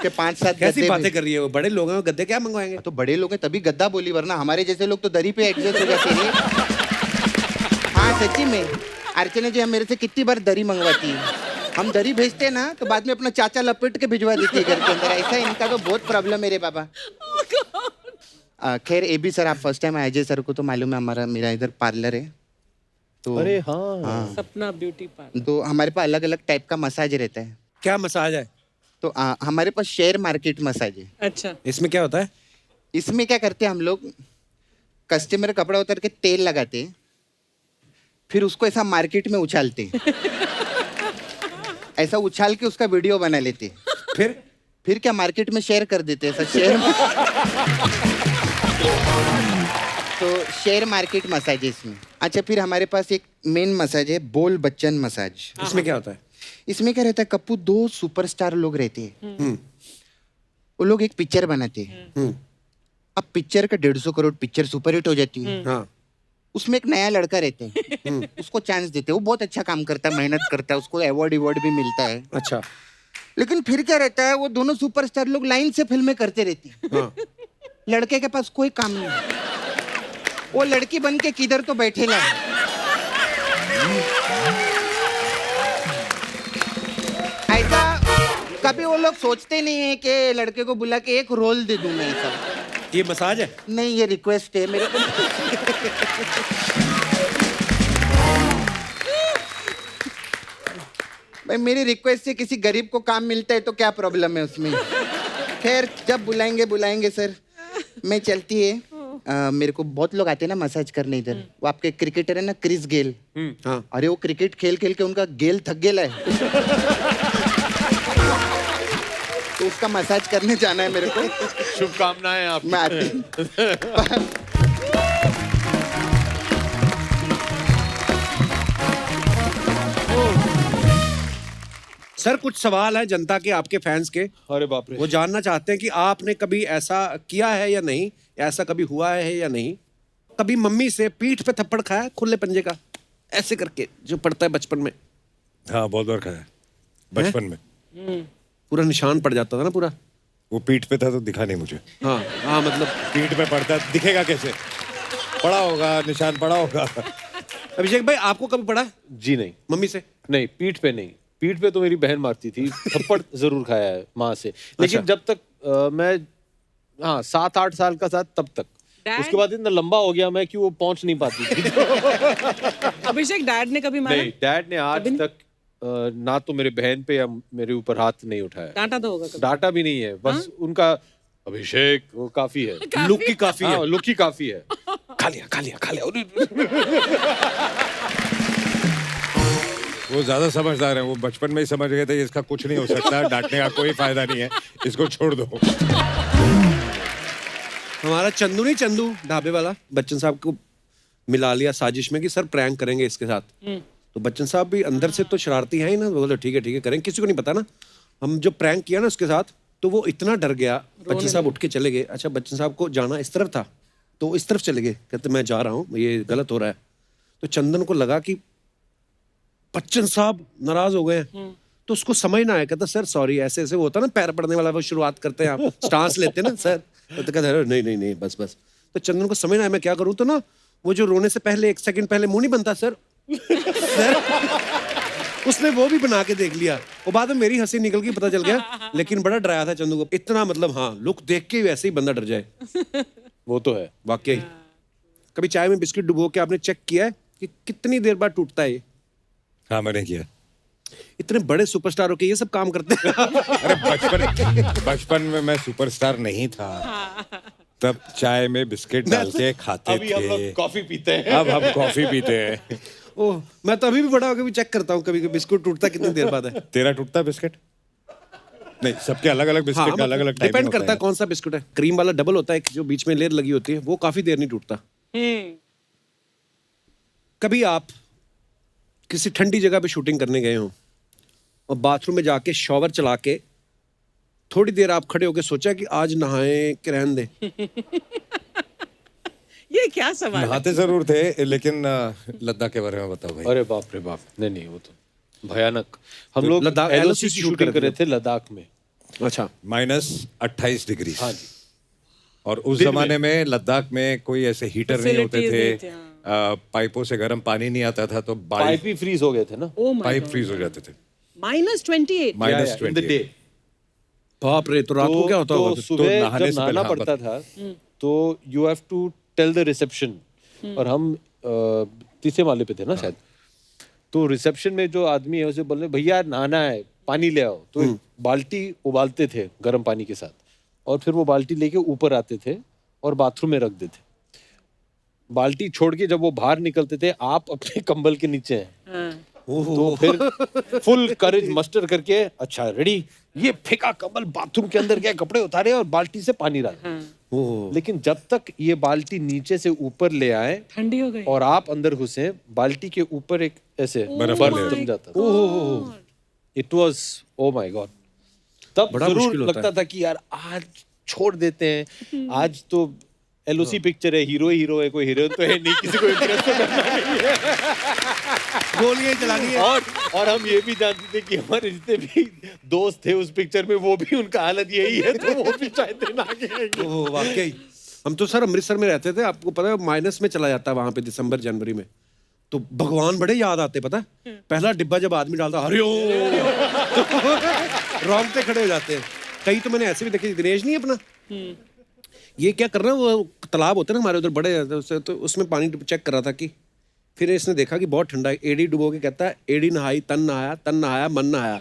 कि 5-7 कैसी गद्दे बातें कर रही है वो? बड़े लोग हैं, गद्दे क्या मंगवाएंगे? तो बड़े लोग हैं तभी गद्दा बोली, वरना हमारे जैसे लोग तो दरी पे एडजस्ट हो जाते हैं। हाँ सच्ची में, अर्चना जी हम मेरे से कितनी बार दरी मंगवाती है। हम दरी भेजते हैं ना तो बाद में अपना चाचा लपेट के भिजवा देती है घर के अंदर। ऐसा इनका तो बहुत प्रॉब्लम है रे बाबा। खैर ए बी सर, आप फर्स्ट टाइम अजय सर को तो मालूम है, हमारा मेरा इधर पार्लर है तो। अरे हाँ। सपना ब्यूटी पार्लर। तो हमारे पास अलग अलग टाइप का मसाज रहता है। क्या मसाज है? तो हमारे पास शेयर मार्केट मसाज है। अच्छा, इसमें क्या होता है? इसमें क्या करते हैं हम लोग, कस्टमर कपड़ा उतर के तेल लगाते हैं, फिर उसको ऐसा मार्केट में उछालते हैं। ऐसा उछाल के उसका वीडियो बना लेते हैं। फिर क्या मार्केट में शेयर कर देते हैं, ऐसा शेयर। तो शेयर मार्केट मसाज है इसमें। अच्छा, फिर हमारे पास एक मेन मसाज है, बोल बच्चन मसाज। इसमें क्या होता है? इसमें क्या रहता है कप्पू, 2 सुपरस्टार लोग रहते हैं, वो लोग एक पिक्चर बनाते हैं। अब पिक्चर का 150 करोड़ पिक्चर सुपरहिट हो जाती है। हाँ। उसमें एक नया लड़का रहते हैं, उसको चांस देते हैं, वो बहुत अच्छा काम करता है, मेहनत करता है, उसको अवार्ड भी मिलता है। अच्छा। लेकिन फिर क्या रहता है, वो दोनों सुपरस्टार लोग लाइन से फिल्में करते रहते हैं। हाँ। लड़के के पास कोई काम नहीं, वो लड़की बन के किधर तो बैठेला है। ऐसा कभी वो लोग सोचते नहीं है कि लड़के को बुला के एक रोल दे दूं मैं सब। ये मसाज है? नहीं, ये रिक्वेस्ट है मेरे को। भाई मेरी रिक्वेस्ट से किसी गरीब को काम मिलता है तो क्या प्रॉब्लम है उसमें। खैर जब बुलाएंगे बुलाएंगे सर। मैं चलती है। मेरे को बहुत लोग आते हैं ना मसाज करने इधर। वो आपके क्रिकेटर है ना क्रिस गेल। हाँ। अरे वो क्रिकेट खेल खेल के उनका गेल थक गेला है। तो उसका मसाज करने जाना है मेरे को। शुभकामनाएं आप। मैं आती हूँ। सर कुछ सवाल है जनता के, आपके फैंस के। अरे बाप रे। वो जानना चाहते हैं कि आपने कभी ऐसा किया है या नहीं, ऐसा कभी हुआ है या नहीं। कभी मम्मी से पीठ पे थप्पड़ खाया है, खुले पंजे का, ऐसे करके जो पड़ता है बचपन में? हाँ बहुत बार खाया है बचपन में। पूरा निशान पड़ जाता था ना पूरा। वो पीठ पे था तो दिखा नहीं मुझे। हाँ हाँ, मतलब पीठ पे पड़ता दिखेगा कैसे? पड़ा होगा, निशान पड़ा होगा। अभिषेक भाई आपको कभी पड़ा है जी नहीं। मम्मी से? नहीं, पीठ पे नहीं। पीठ पे तो मेरी बहन मारती थी। थप्पड़ जरूर खाया है माँ से, लेकिन अच्छा। जब तक मैं 7-8 साल का था तब तक। Dad? उसके बाद इतना लंबा हो गया मैं कि वो पहुंच नहीं पाती थी। अभिषेक डैड ने कभी मारा? नहीं, डैड ने आज तक ना तो मेरे बहन पे या मेरे ऊपर हाथ नहीं उठाया। डांटा तो होगा कभी। डांटा भी नहीं है, बस उनका अभिषेक वो काफी है। लुक की काफी है। हाँ, लुक ही काफी है। खा लिया खा लिया खा लिया। वो ज्यादा समझदार है, वो बचपन में ही समझ गए थे इसका कुछ नहीं हो सकता, डांटने का कोई फायदा नहीं है, इसको छोड़ दो। हमारा चंदू नहीं, चंदू ढाबे वाला, बच्चन साहब को मिला लिया साजिश में कि सर प्रैंक करेंगे इसके साथ। तो बच्चन साहब भी अंदर से तो शरारती हैं ही ना, बोले ठीक है करेंगे, किसी को नहीं पता ना। हम जो प्रैंक किया ना उसके साथ, तो वो इतना डर गया, बच्चन साहब उठ के चले गए। अच्छा, बच्चन साहब को जाना इस तरफ था तो इस तरफ चले गए, कहते मैं जा रहा हूँ, ये गलत हो रहा है। तो चंदन को लगा कि बच्चन साहब नाराज हो गए हैं, तो उसको समझ ना आया। कहता सर सॉरी, ऐसे ऐसे वो होता ना पैर पड़ने वाला, वो शुरुआत करते हैं आप स्टांस लेते हैं ना सर। तो कहता है नहीं बस। तो चंदन को समझ ना आया मैं क्या करूँ। तो ना वो जो रोने से पहले 1 सेकंड पहले मुंह नहीं बनता सर, उसने वो भी बना के देख लिया। और बाद में मेरी हंसी निकल गई, पता चल गया। लेकिन बड़ा डराया था चंदू को इतना, मतलब हाँ लुक देख के वैसे ही बंदा डर जाए। वो तो है वाकई। कभी चाय में बिस्किट डुबो के आपने चेक किया है कि कितनी देर बाद टूटता है ये? हाँ मैंने किया। इतने बड़े सुपरस्टार होके ये सब काम करते हैं। अरे बचपन में मैं सुपरस्टार नहीं था, तब चाय में बिस्किट डाल के खाते अभी हम लोग थे। कॉफी पीते हैं। अब हम कॉफी पीते हैं। ओह, मैं तो अभी भी बड़ा होकर भी चेक करता हूँ कभी कभी बिस्कुट टूटता कितनी देर बाद है। तेरा टूटता बिस्किट? नहीं, सबके अलग अलग बिस्किट का अलग अलग टाइमिंग डिपेंड होता करता है कौन सा बिस्कुट है। क्रीम वाला डबल होता है, जो बीच में लेयर लगी होती है, वो काफी देर नहीं टूटता। कभी आप किसी ठंडी जगह पे शूटिंग करने गए हो और बाथरूम में जाके शॉवर चला के थोड़ी देर आप खड़े होके सोचा कि आज नहाए कि रहने दे? ये क्या सवाल है? नहाते जरूर थे, लेकिन लद्दाख के बारे में बताओ भाई। अरे बाप रे बाप, नहीं वो तो भयानक। हम लोग लद्दाख LOC की की शूट शूटिंग कर रहे करते थे लद्दाख में। अच्छा। -28 डिग्री। हाँ जी। और उस जमाने में लद्दाख में कोई ऐसे हीटर नहीं होते Facilities नहीं थे, थे, पाइपों से गर्म पानी नहीं आता था, तो पाइप ही फ्रीज हो गए थे ना। Oh my pipe God. Freeze हो जाते थे। -28. in the day। बाप रे, तो रात को क्या होता तो होगा फिर? सुबह नहाने जब से नहाना पहले, हाँ, पड़ता था तो you have to tell the reception. और हम 3 माले पे थे ना शायद। तो रिसेप्शन में जो आदमी है उसे बोले भैया नहाना है, पानी ले आओ। तो बाल्टी उबालते थे गर्म पानी के साथ, और फिर वो बाल्टी लेके ऊपर आते थे और बाथरूम में रख देते। बाल्टी छोड़ के जब वो बाहर निकलते थे, आप अपने कंबल के नीचे हैं। तो फिर फुल करेज मस्टर करके, अच्छा रेडी, ये फेंका कंबल बाथरूम के अंदर गए, कपड़े उतारे और बाल्टी से पानी डाला। लेकिन जब तक ये बाल्टी नीचे से ऊपर ले आए ठंडी हो गई। और आप अंदर घुसे, बाल्टी के ऊपर एक ऐसे बर्फ बर्फ वाले। जम जाता था। It was oh my God. तब बड़ा जरूर मुश्किल होता लगता था कि यार आज छोड़ देते हैं। आज तो LOC पिक्चर है, हीरो हीरो है, कोई हीरोइन तो है नहीं, किसी को इंटरेस्ट तो करना नहीं है। गोलियां चलानी है। और हम ये भी जानते थे कि हमारे जितने भी दोस्त थे उस पिक्चर में, वो भी उनका हालत यही है, तो वो भी शायद दिन आगे आएंगे। ओह वाकई। हम तो सर अमृतसर में रहते थे, आपको पता है माइनस में चला जाता है वहां पे दिसंबर जनवरी में। तो भगवान बड़े याद आते, पता है? पहला डिब्बा जब आदमी डालता हरिओम रोंगटे खड़े हो जाते हैं। कई तो मैंने ऐसे भी देखे, दिनेश नहीं अपना, ये क्या कर रहा है, वो तालाब होते हैं ना हमारे उधर बड़े, तो उसमें पानी चेक कर रहा था कि, फिर इसने देखा कि बहुत ठंडा है, एड़ी डुबो के कहता है एड़ी नहाई तन नहाया, तन नहाया मन नहाया,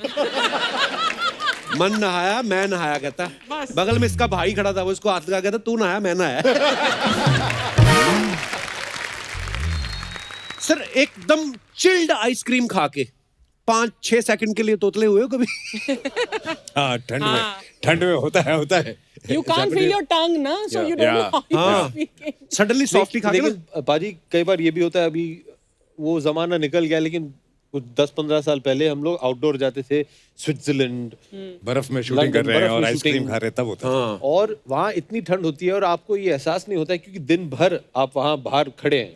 मन नहाया मैं नहाया, कहता है। बगल में इसका भाई खड़ा था, वो इसको हाथ लगा, कहता तू नहाया मैं नहाया। सर एकदम चिल्ड आइसक्रीम खा के 5-6 सेकंड के लिए तोतले हुए हो कभी? हाँ, ठंड में होता है। You can't feel your tongue, ना? So you don't know how you're speaking. Suddenly softy खा के ना, लेकिन पाजी कई बार ये भी होता है, अभी वो जमाना निकल गया, लेकिन कुछ 10-15 साल पहले हम लोग आउटडोर जाते थे, स्विट्जरलैंड, बर्फ में शूटिंग कर रहे हैं बर्फ में और आइसक्रीम shooting। खा रहे हैं, तब होता है। और वहाँ इतनी ठंड होती है और आपको ये एहसास नहीं होता है, क्योंकि दिन भर आप वहाँ बाहर खड़े हैं,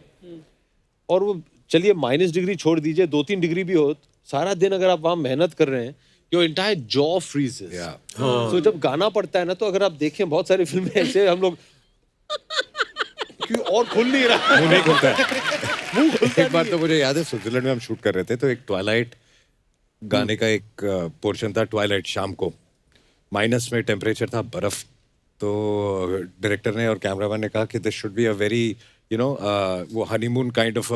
और वो चलिए माइनस डिग्री छोड़ दीजिए, 2-3 डिग्री भी हो, सारा दिन अगर आप वहाँ मेहनत कर रहे हैं, योर एंटायर जॉ फ्रीजेस। तो जब गाना पड़ता है ना, तो अगर आप देखें बहुत सारी फिल्में ऐसे हम लोग क्यों और खुल नहीं रहा, मुंह नहीं खुलता है। एक बार तो मुझे याद है, स्विट्जरलैंड में हम शूट कर रहे थे, तो एक ट्वाइलाइट गाने का एक पोर्शन था, ट्वाइलाइट शाम को, माइनस में टेम्परेचर था, बर्फ। तो डायरेक्टर ने और कैमरामैन ने कहा कि this should be a very वो हनीमून काइंड ऑफ,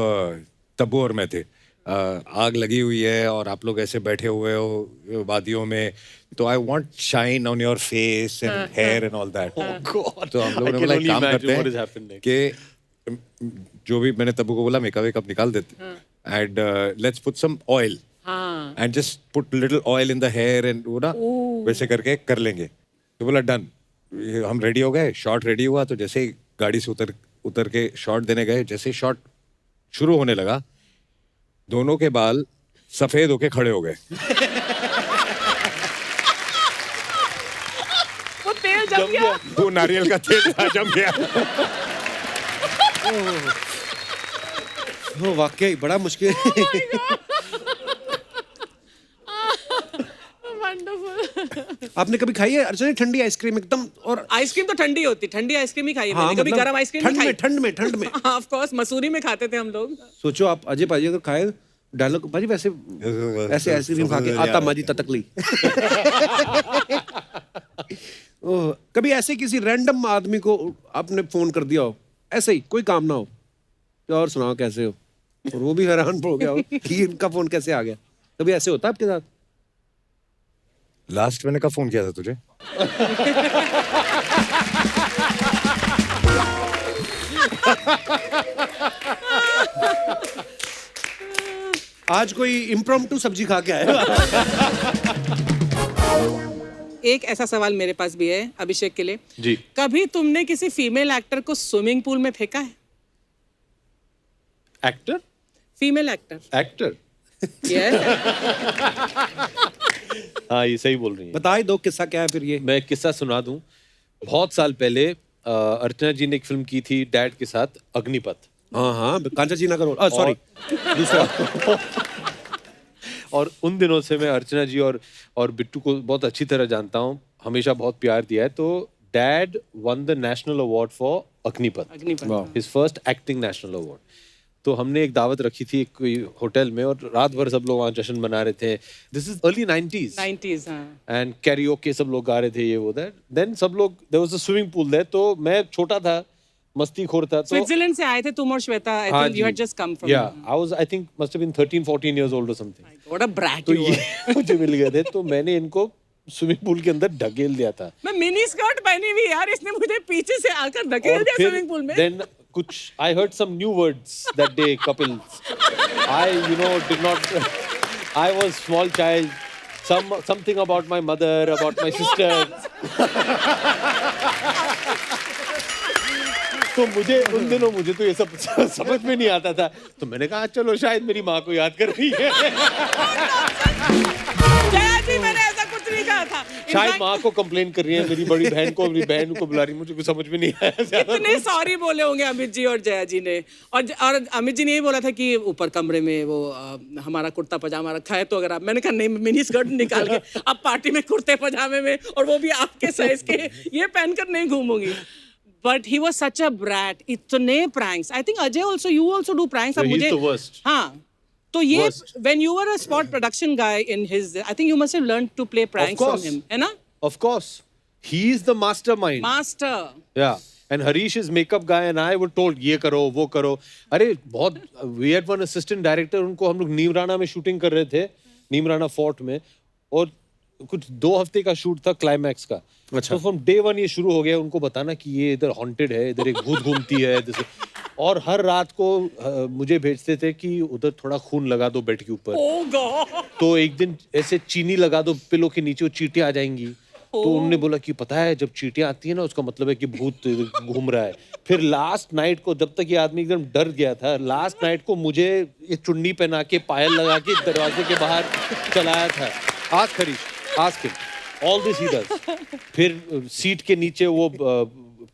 तब्बू और मैं थे, आग लगी हुई है और आप लोग ऐसे बैठे हुए हो वादियों में, तो I want shine on your face and hair and all that. तो हम लोगों ने बोला एक काम करते हैं कि जो भी मैंने तब्बू को बोला, मेकअप वेकअप निकाल देते and let's put some oil and just put little oil in the hair and वो ना वैसे करके कर लेंगे। तो बोला डन। हम रेडी हो गए, शॉट रेडी हुआ, तो जैसे ही गाड़ी से उतर के शॉट देने गए, जैसे ही शॉट शुरू होने लगा, दोनों के बाल सफेद होके खड़े हो गए। वो तेल जम गया। वो नारियल का तेल था, जम गया। वो वाकई बड़ा मुश्किल। वंडरफुल। आपने कभी खाई है अर्चना ठंडी आइसक्रीम एकदम? और आइसक्रीम तो ठंडी होती, ठंडी आइसक्रीम ही खाई है मैंने, कभी मतलब गरम आइसक्रीम नहीं खाई। ठंड में ऑफ कोर्स मसूरी में खाते थे हम लोग। सोचो आप अजय पाजी अगर खाए डायलॉग, पाजी वैसे ऐसे आइसक्रीम खा के आता माजी ततकली। ओह, कभी ऐसे किसी रैंडम आदमी को आपने फोन कर दिया हो, ऐसे ही कोई काम ना हो, तो और सुनाओ कैसे हो, और वो भी हैरान हो गया हो कि इनका फोन कैसे आ गया? कभी ऐसे होता है आपके साथ? लास्ट मैंने कब फोन किया था तुझे? आज कोई इम्प्रॉम्प्टू सब्जी खा के आया। एक ऐसा सवाल मेरे पास भी है अभिषेक के लिए जी। कभी तुमने किसी फीमेल एक्टर को स्विमिंग पूल में फेंका है? Actor female actor yes. हाँ, ये सही बोल रही है। बताए दो किस्सा क्या है फिर ये। मैं एक किस्सा सुना दूं। बहुत साल पहले अर्चना जी ने एक फिल्म की थी डैड के साथ, अग्निपथ। हाँ कांचा जी ना करो, सॉरी दूसरा। और उन दिनों से मैं अर्चना जी और बिट्टू को बहुत अच्छी तरह जानता हूँ, हमेशा बहुत प्यार दिया है। तो dad won the national award for Agneepath, his first acting national award. तो हमने एक दावत रखी थी कोई होटल में, और रात भर सब लोग वहाँ जश्न मना रहे थे। This is early 90s and karaoke सब लोग गा रहे थे, ये वो दैट। देन सब लोग, there was a swimming pool there. तो मैं छोटा था, मस्तीखोर था। तो स्विट्जरलैंड से आए थे तुम और Shweta. I think you had just come from. Yeah I was, I think must have been 13-14 years old or something. What a brat तो यू ये मुझे मिल गए थे, तो मैंने इनको स्विमिंग पूल के अंदर ढकेल दिया था। मैं मिनी स्कर्ट पहनी हुई यार, इसने मुझे पीछे से आकर धकेल और दिया फिर स्विमिंग पूल में। then कुछ I heard some new words that day, couples. I did not. I was small child. Something about my mother, about my sister. तो उन दिनों मुझे तो ये सब समझ में नहीं आता था। तो मैंने कहा चलो शायद मेरी माँ को याद कर रही है। जया जी, मैंने ऐसा कुछ नहीं कहा था। शायद माँ को कंप्लेन कर रही है, मेरी बड़ी बहन को, मेरी बहन को बुला रही है। मुझे कुछ समझ में नहीं आया ज्यादा। इतने सॉरी बोले होंगे अमित जी और जया जी ने। और अमित जी ने यही बोला था कि ऊपर कमरे में वो हमारा कुर्ता पजामा रखा है, तो अगर आप, मैंने कहा नहीं, मिनी स्कर्ट निकाल के अब पार्टी में कुर्ते पजामे में, और वो भी आपके साइज के, ये पहनकर नहीं घूमूंगी। But he was such a brat. इतने pranks. I think Ajay also, you also do pranks. अब Yeah, he's मुझे the worst. हाँ. तो ये Worst. when you were a sport production guy in his, I think you must have learned to play pranks from course. him, है ना? Of course. He is the mastermind. Master. Yeah. And Harish is makeup guy and I were told ये करो वो करो. अरे बहुत we had one assistant director, उनको हम लोग नीमराना में शूटिंग कर रहे थे, नीमराना फोर्ट में, और कुछ 2 हफ्ते का शूट था क्लाइमैक्स का. अच्छा. तो फ्रॉम डे 1 ये शुरू हो गया उनको बताना कि ये इधर हॉन्टेड है, इधर एक भूत घूमती है, और हर रात को मुझे भेजते थे कि उधर थोड़ा खून लगा दो बेड के ऊपर. Oh God. तो एक दिन ऐसे चीनी लगा दो पिलो के नीचे, वो चींटियां आ जाएंगी. तो उन्होंने बोला कि पता है जब चींटियां आती है ना उसका मतलब है कि भूत घूम रहा है. फिर लास्ट नाइट को, जब तक ये आदमी एकदम डर गया था, लास्ट नाइट को मुझे ये चुन्नी पहना के पायल लगा के दरवाजे के बाहर चलाया था. Ask Harish, ask him, all this he does. फिर सीट के नीचे वो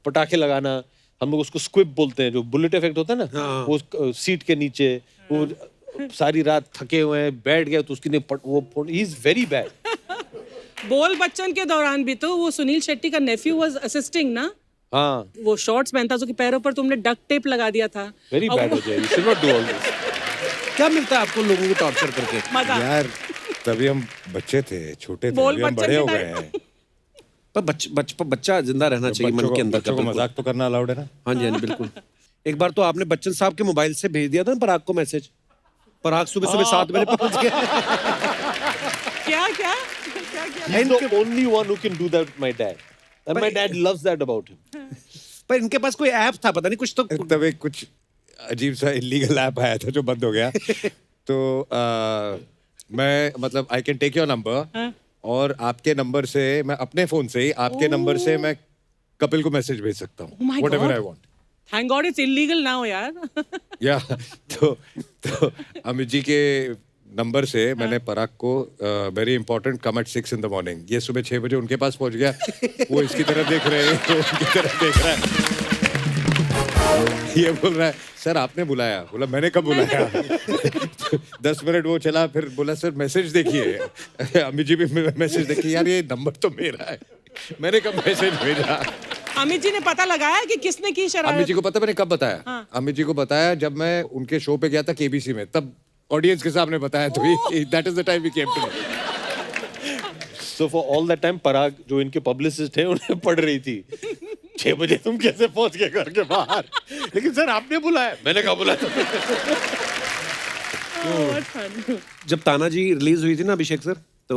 पटाखे लगाना, हम लोग उसको स्क्विब बोलते हैं, जो बुलेट इफेक्ट होता है ना, वो सीट के नीचे. वो सारी रात थके हुए हैं, बैठ गया तो उसकी वो ही इज वेरी बैड. बोल बच्चन के दौरान भी तो वो सुनील शेट्टी का नेफ्यू वाज असिस्टिंग ना. हाँ, वो शॉर्ट्स पहनता उसके पैरों पर तुमने डक्ट टेप लगा दिया था. वेरी और बैड वो- हो जाए. You should not do all this. क्या मिलता है आपको लोगों को टॉर्चर करके? मजा. यार तभी हम बच्चे थे, छोटे थे, बोल अभी हम बच्चन बड़े के हो गए टाइम। हैं. पर बच्चा जिंदा रहना चाहिए मन के अंदर का. बच्चों को बिल्कुल. मजाक तो करना अलाउड है ना. हाँ जी, हाँ जी, बिल्कुल. एक बार तो आपने बच्चन साहब के मोबाइल से भेज दिया था ना पराग को मैसेज. पराग सुबह सुबह 7 बजे पहुंच गया. क्या क्या क्या क्या He's the only one who can do that with my dad. And my dad loves that about him. पर इनके पास कोई ऐप था, पता नहीं कुछ तो. तब एक कुछ अजीब सा इलीगल ऐप आया था जो बंद हो गया. तो मैं मतलब I can take your number, और आपके नंबर से मैं अपने फोन से ही आपके नंबर से मैं कपिल को मैसेज भेज सकता हूँ. Oh my whatever God. I want. Thank God it's illegal now यार. या तो अमित जी के नंबर से मैंने पराग को very important come at 6 in the morning, ये सुबह 6 बजे उनके पास पहुंच गया. वो इसकी तरफ देख रहे हैं, वो उनकी तरफ देख रहा है. ये बोल रहा है सर आपने बुलाया. बोला मैंने कब बुलाया? 10 मिनट वो चला, फिर बोला सर मैसेज देखिए. अमित जी भी मैसेज देखिए. यार ये नंबर तो मेरा है, मैंने कब मैसेज भेजा? अमित जी ने पता लगाया कि किसने की अमित शरारत. जी को पता मैंने कब बताया? अमित जी को बताया जब मैं उनके शो पे गया था केबीसी में, तब ऑडियंस के सामने बताया. तो that is the time we came to know. So for all that time, Parag जो इनके पब्लिसिस्ट थे उन्हें पढ़ रही थी 6 बजे तुम कैसे पहुंच गए घर के बाहर. लेकिन सर आपने बुलाया. मैंने कहा बुलाया. जब तानाजी रिलीज हुई थी ना अभिषेक सर, तो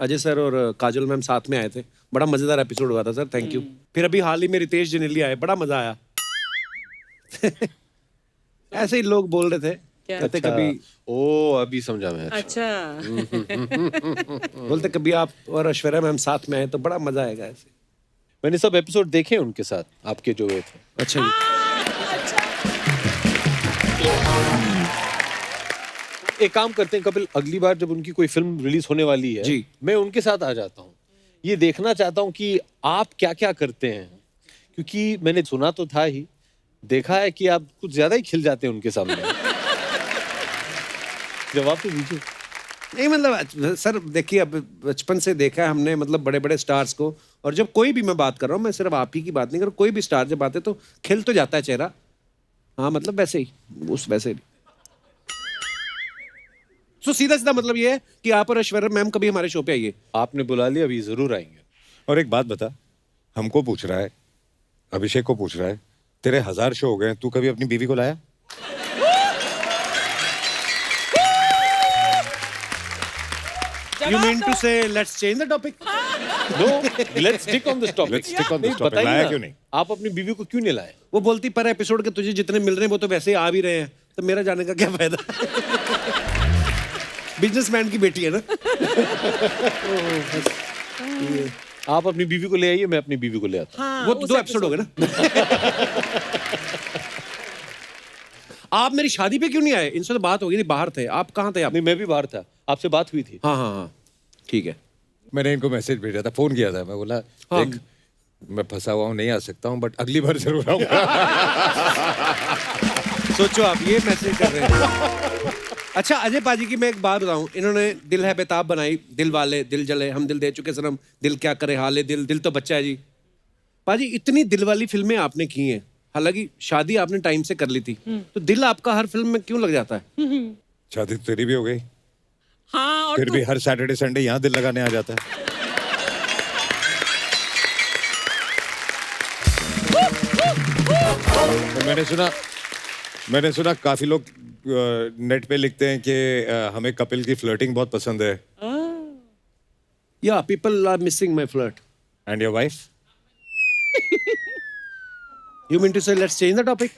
अजय सर और काजल मैम साथ में आए थे. बड़ा मजेदार एपिसोड हुआ था सर. Thank you. फिर अभी हाल ही में रितेश जनेली आए, बड़ा मजा आया. ऐसे ही लोग बोल रहे थे, क्या? कहते कभी ओ अभी समझा मैं. अच्छा. बोलते कभी आप और ऐश्वर्या मैम साथ में आए तो बड़ा मजा आएगा ऐसे. मैंने सब एपिसोड देखे उनके साथ, आपके जो हुए थे. अच्छा जी. एक काम करते हैं कपिल, अगली बार जब उनकी कोई फिल्म रिलीज होने वाली है जी. मैं उनके साथ आ जाता हूँ. ये देखना चाहता हूँ कि आप क्या क्या करते हैं, क्योंकि मैंने सुना तो था ही, देखा है कि आप कुछ ज्यादा ही खिल जाते हैं उनके सामने. जवाब तो दीजिए. नहीं मतलब सर देखिए, अब बचपन से देखा है हमने, मतलब बड़े बड़े स्टार्स को, और जब कोई भी मैं बात कर रहा हूँ, मैं सिर्फ आप ही की बात नहीं कर रहा, कोई भी स्टार जब आते तो खिल तो जाता है चेहरा. हाँ मतलब वैसे ही, उस वैसे ही. तो सीधा सीधा मतलब ये है कि आप और ऐश्वर्या मैम कभी हमारे शो पे आइए. आपने बुला लिया, अभी जरूर आएंगे. और एक बात बता, हमको पूछ रहा है, अभिषेक को पूछ रहा है, तेरे 1000 शो हो गए, तू कभी अपनी बीवी को लाया? You mean to say let's change the topic? No, let's stick on this topic. Let's stick on this topic. बताइए लाया ना, क्यों नहीं? आप अपनी बीवी को क्यों नहीं लाए? वो बोलती पर एपिसोड के तुझे जितने मिल रहे हैं वो तो वैसे ही आ भी रहे हैं, तो मेरा जाने का क्या फायदा. बिजनेसमैन की बेटी है ना. आप अपनी बीवी को ले आइए, मैं अपनी बीवी को ले आता हूँ. हाँ, वो उस 2 एपिसोड हो गए ना. आप मेरी शादी पे क्यों नहीं आए? इनसे तो बात होगी नहीं, बाहर थे आप. कहाँ थे आप? नहीं, मैं भी बाहर था, आपसे बात हुई थी. हाँ हाँ हाँ ठीक है. मैंने इनको मैसेज भेजा था, फोन किया था, मैं बोला देख मैं फंसा हुआ हूँ, नहीं आ सकता हूँ, बट अगली बार जरूर आऊंगा. सोचो आप ये मैसेज कर रहे हैं. अच्छा अजय पाजी की मैं एक बात बताऊं, इन्होंने दिल है बेताब बनाई, दिल वाले दिल जले, हम दिल दे चुके सनम, दिल क्या करे हाले दिल, दिल तो बच्चा है जी. पाजी इतनी दिल वाली फिल्में आपने की हैं, हालांकि शादी आपने टाइम से कर ली थी, तो दिल आपका हर फिल्म में क्यों लग जाता है? शादी तो तेरी भी हो गई, हाँ और फिर भी हर सैटरडे संडे यहाँ दिल लगाने आ जाता है। तो मैंने सुना काफी लोग नेट पे लिखते हैं कि हमें कपिल की फ्लर्टिंग बहुत पसंद है। या people are missing my flirt. And your wife? You mean to say let's change the topic?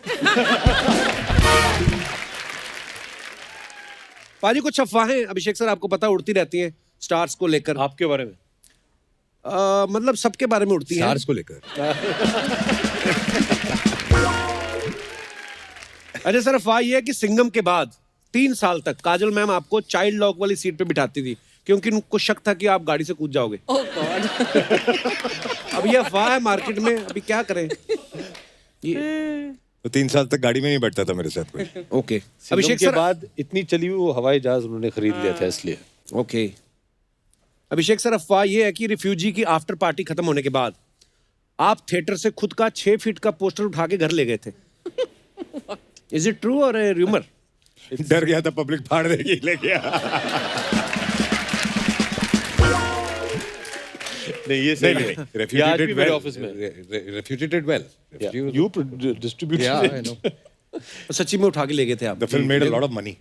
पाजी कुछ अफवाहें अभिषेक सर आपको पता उड़ती रहती हैं स्टार्स को लेकर। आपके बारे में? मतलब सबके बारे में उड़ती हैं। स्टार्स को लेकर? अरे सर अफवाह ये है कि सिंघम के बाद 3 साल तक काजल मैम आपको चाइल्ड लॉक वाली सीट पे बिठाती थी क्योंकि उनको शक था कि आप गाड़ी से कूद जाओगे। ओह गॉड। अब ये अफवाह है मार्केट में, अभी क्या करें? तो 3 साल तक गाड़ी में नहीं बैठता था मेरे साथ कोई। ओके अभिषेक के बाद इतनी चली हुई वो हवाई जहाज उन्होंने खरीद लिया था इसलिए। ओके अभिषेक सर अफवाह ये है कि रिफ्यूजी की आफ्टर पार्टी खत्म होने के बाद आप थिएटर से खुद का 6 फीट का पोस्टर उठा के घर ले गए थे। इज इट ट्रू और र्यूमर? डर गया था पब्लिक फाड़ देगी, ले गया। नहीं ये सही है। ये आज भी मेरे ऑफिस में। Refugee did well. You distributed Yeah, I it. know. सच्ची में उठा के ले गए थे आप? The film made a lot of money.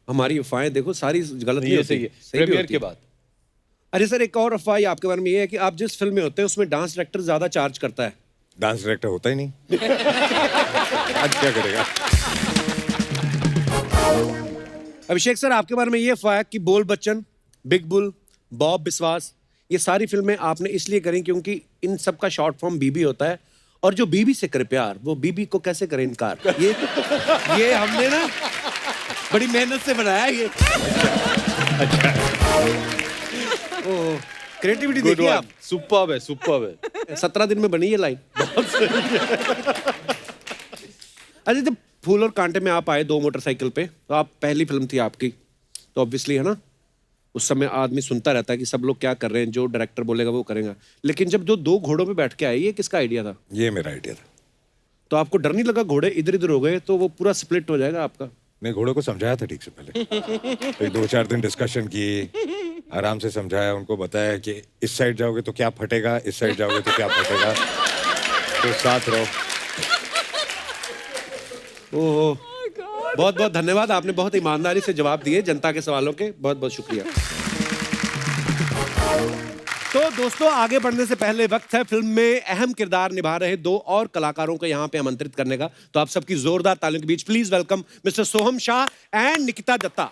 हमारी अफवाहें देखो सारी गलत नहीं ये होती। सही है। सही भी प्रीमियर होती के है। बाद अरे सर एक और अफवाह आपके बारे में ये है कि आप जिस फिल्म में होते हैं उसमें डांस डायरेक्टर ज्यादा चार्ज करता है। डांस डायरेक्टर होता ही नहीं। आज क्या करेगा? अभिषेक सर आपके बारे में ये अफवाह है कि बोल बच्चन, बिग बुल, बॉब बिस्वास ये सारी फिल्में आपने इसलिए करी क्योंकि इन सब का शॉर्ट फॉर्म बीबी होता है और जो बीबी से करे प्यार वो बीबी को कैसे करे इनकार। ये हमने ना बड़ी मेहनत से बनाया ये। ओ क्रिएटिविटी गुड देखिए वन। आप। सुपर्ब है, सुपर्ब है। 17 दिन में बनी ये लाइन। अरे जब फूल और कांटे में आप आए 2 मोटरसाइकिल पे तो आप पहली फिल्म थी आपकी, तो ऑब्वियसली है ना उस समय आदमी सुनता रहता है कि सब लोग क्या कर रहे हैं, जो डायरेक्टर बोलेगा वो करेगा। लेकिन जब जो 2 घोड़ों पे बैठ के आए, ये किसका आइडिया था? ये मेरा आइडिया था। तो आपको डर नहीं लगा घोड़े इधर इधर हो गए तो वो पूरा स्प्लिट हो जाएगा आपका? मैं घोड़ों को समझाया था ठीक से पहले। 2-4 दिन डिस्कशन की, आराम से समझाया, उनको बताया कि इस साइड जाओगे तो क्या फटेगा, इस साइड जाओगे तो क्या फटेगा, तो साथ रहो। ओह बहुत बहुत धन्यवाद, आपने बहुत ईमानदारी से जवाब दिए जनता के सवालों के, बहुत बहुत शुक्रिया। तो दोस्तों आगे बढ़ने से पहले वक्त है फिल्म में अहम किरदार निभा रहे 2 और कलाकारों को यहाँ पे आमंत्रित करने का। तो आप सबकी जोरदार तालियों के बीच please welcome mister Soham Shah and Nikita Datta.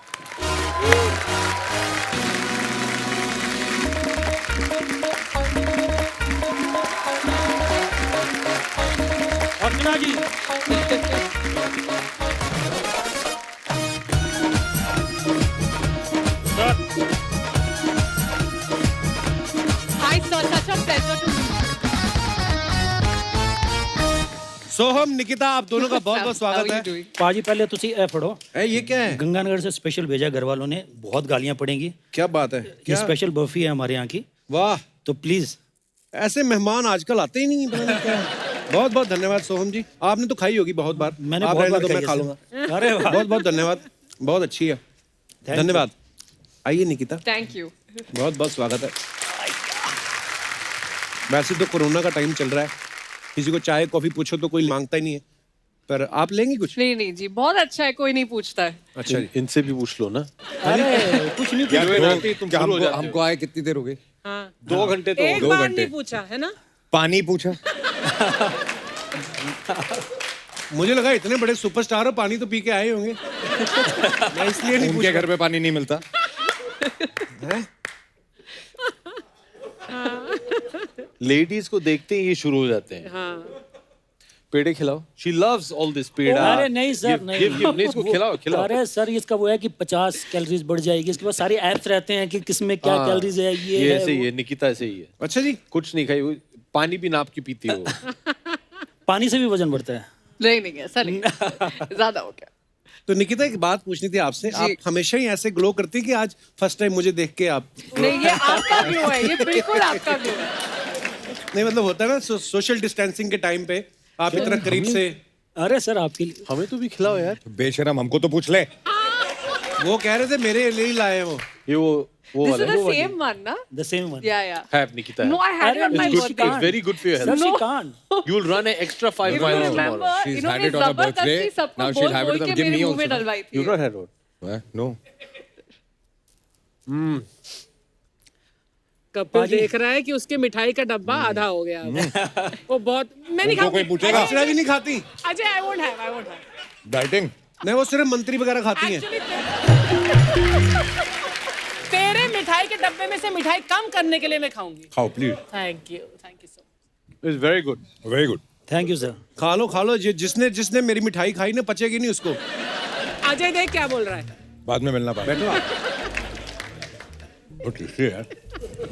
Archana ji Hi, sir. Such a pleasure to meet you. Soham Nikita आप दोनों का बहुत बहुत How स्वागत are you है। doing? पाजी पहले तुसी ए फड़ो। ये क्या है? गंगानगर से स्पेशल भेजा घर वालों ने, बहुत गालियां पड़ेंगी। क्या बात है? ये स्पेशल बर्फी है हमारे यहाँ की, वाह, तो प्लीज। ऐसे मेहमान आजकल आते ही नहीं, पता नहीं क्या है। बहुत बहुत धन्यवाद सोहम जी, आपने तो खाई होगी बहुत बार। मैंने आप बहुत रहने बार दो, मैं खाई खा है, लूंगा। सर। अरे वाह, बहुत बहुत धन्यवाद, बहुत अच्छी है, you. धन्यवाद। आइए निकिता, Thank you. बहुत बहुत स्वागत है। वैसे तो कोरोना का टाइम चल रहा है, किसी को चाय कॉफी पूछो तो कोई मांगता ही नहीं है, पर आप लेंगी कुछ? नहीं नहीं जी, बहुत अच्छा है, कोई नहीं पूछता है। अच्छा जी। इनसे भी पूछ लो ना। अरे कुछ नहीं क्या पूछो। तुम क्या शुरू हो हमको जाते हो। हमको आए कितनी देर हो गई? हाँ 2 घंटे तो एक 2 बार घंटे। नहीं पूछा है ना। पानी पूछा? मुझे लगा इतने बड़े सुपरस्टार हो, पानी तो पी के आए होंगे। मैं इसलिए नहीं उनके घर पे पानी नहीं मिलता। लेडीज को देखते ही ये शुरू हो जाते हैं। हाँ पेड़े खिलाओ। शी लव्स ऑल दिस पेड़ा। अरे नहीं सर, नहीं। नहीं इसको खिलाओ खिलाओ। अरे सर इसका वो है कि 50 कैलोरीज बढ़ जाएगी, इसके बाद सारे ऐप्स रहते हैं कि किस में क्या हाँ, कैलोरीज है, ये है, ऐसे ही वो। है, निकिता ऐसे ही है। अच्छा जी। कुछ नहीं खाई, वो पानी भी नाप के पीती है वो। पानी से भी वजन बढ़ता है। नहीं नहीं ऐसा नहीं, ज्यादा हो गया। तो निकिता एक बात पूछनी थी आपसे, आप हमेशा ही ऐसे ग्लो करती हैं कि आज फर्स्ट टाइम मुझे देख के आप? नहीं ये आपका ग्लो है, ये बिल्कुल आपका ग्लो है। नहीं मतलब होता है ना सोशल डिस्टेंसिंग के टाइम पे आप इतना करीब से अरे सर आपके लिए हमें तो भी खिलाओ यार। बेशरम, हमको तो पूछ ले। वो कह रहे थे मेरे लिए ही लाए हैं वो। ये वो This वाला is the same one, na? The same one Yeah, yeah. have Nikita. No, I had it on my It's good. birthday. It's very good for your sir health. She No. Can't You'll run an extra 5 You miles remember, tomorrow. She's इन्होंने had it on her birthday. जबरदस्ती सबको Now she'll बोल have it बोल on- के give me मेरे मुंह में also. डलवाई थी। You've not had one. No, Kapil देख रहा है कि उसके मिठाई का डब्बा आधा हो गया अब। वो बहुत मैं नहीं उनको कोई पूछेगा? अक्षरा भी नहीं खाती। Ajay I won't have dieting. नहीं वो सिर्फ मंत्री वगैरह खाती हैं। एक्चुअली तेरे मिठाई के डब्बे में से मिठाई कम करने के लिए मैं खाऊंगी। खाओ please. Thank you so It's very good. Very good. Thank you sir. खा लो जिसने जिसने मेरी मिठाई खाई ना पचेगी नहीं उसको। अजय देख क्या बोल रहा है। बाद में मिलना पाए। बैठो आप। बहुत टेस्टी है यार।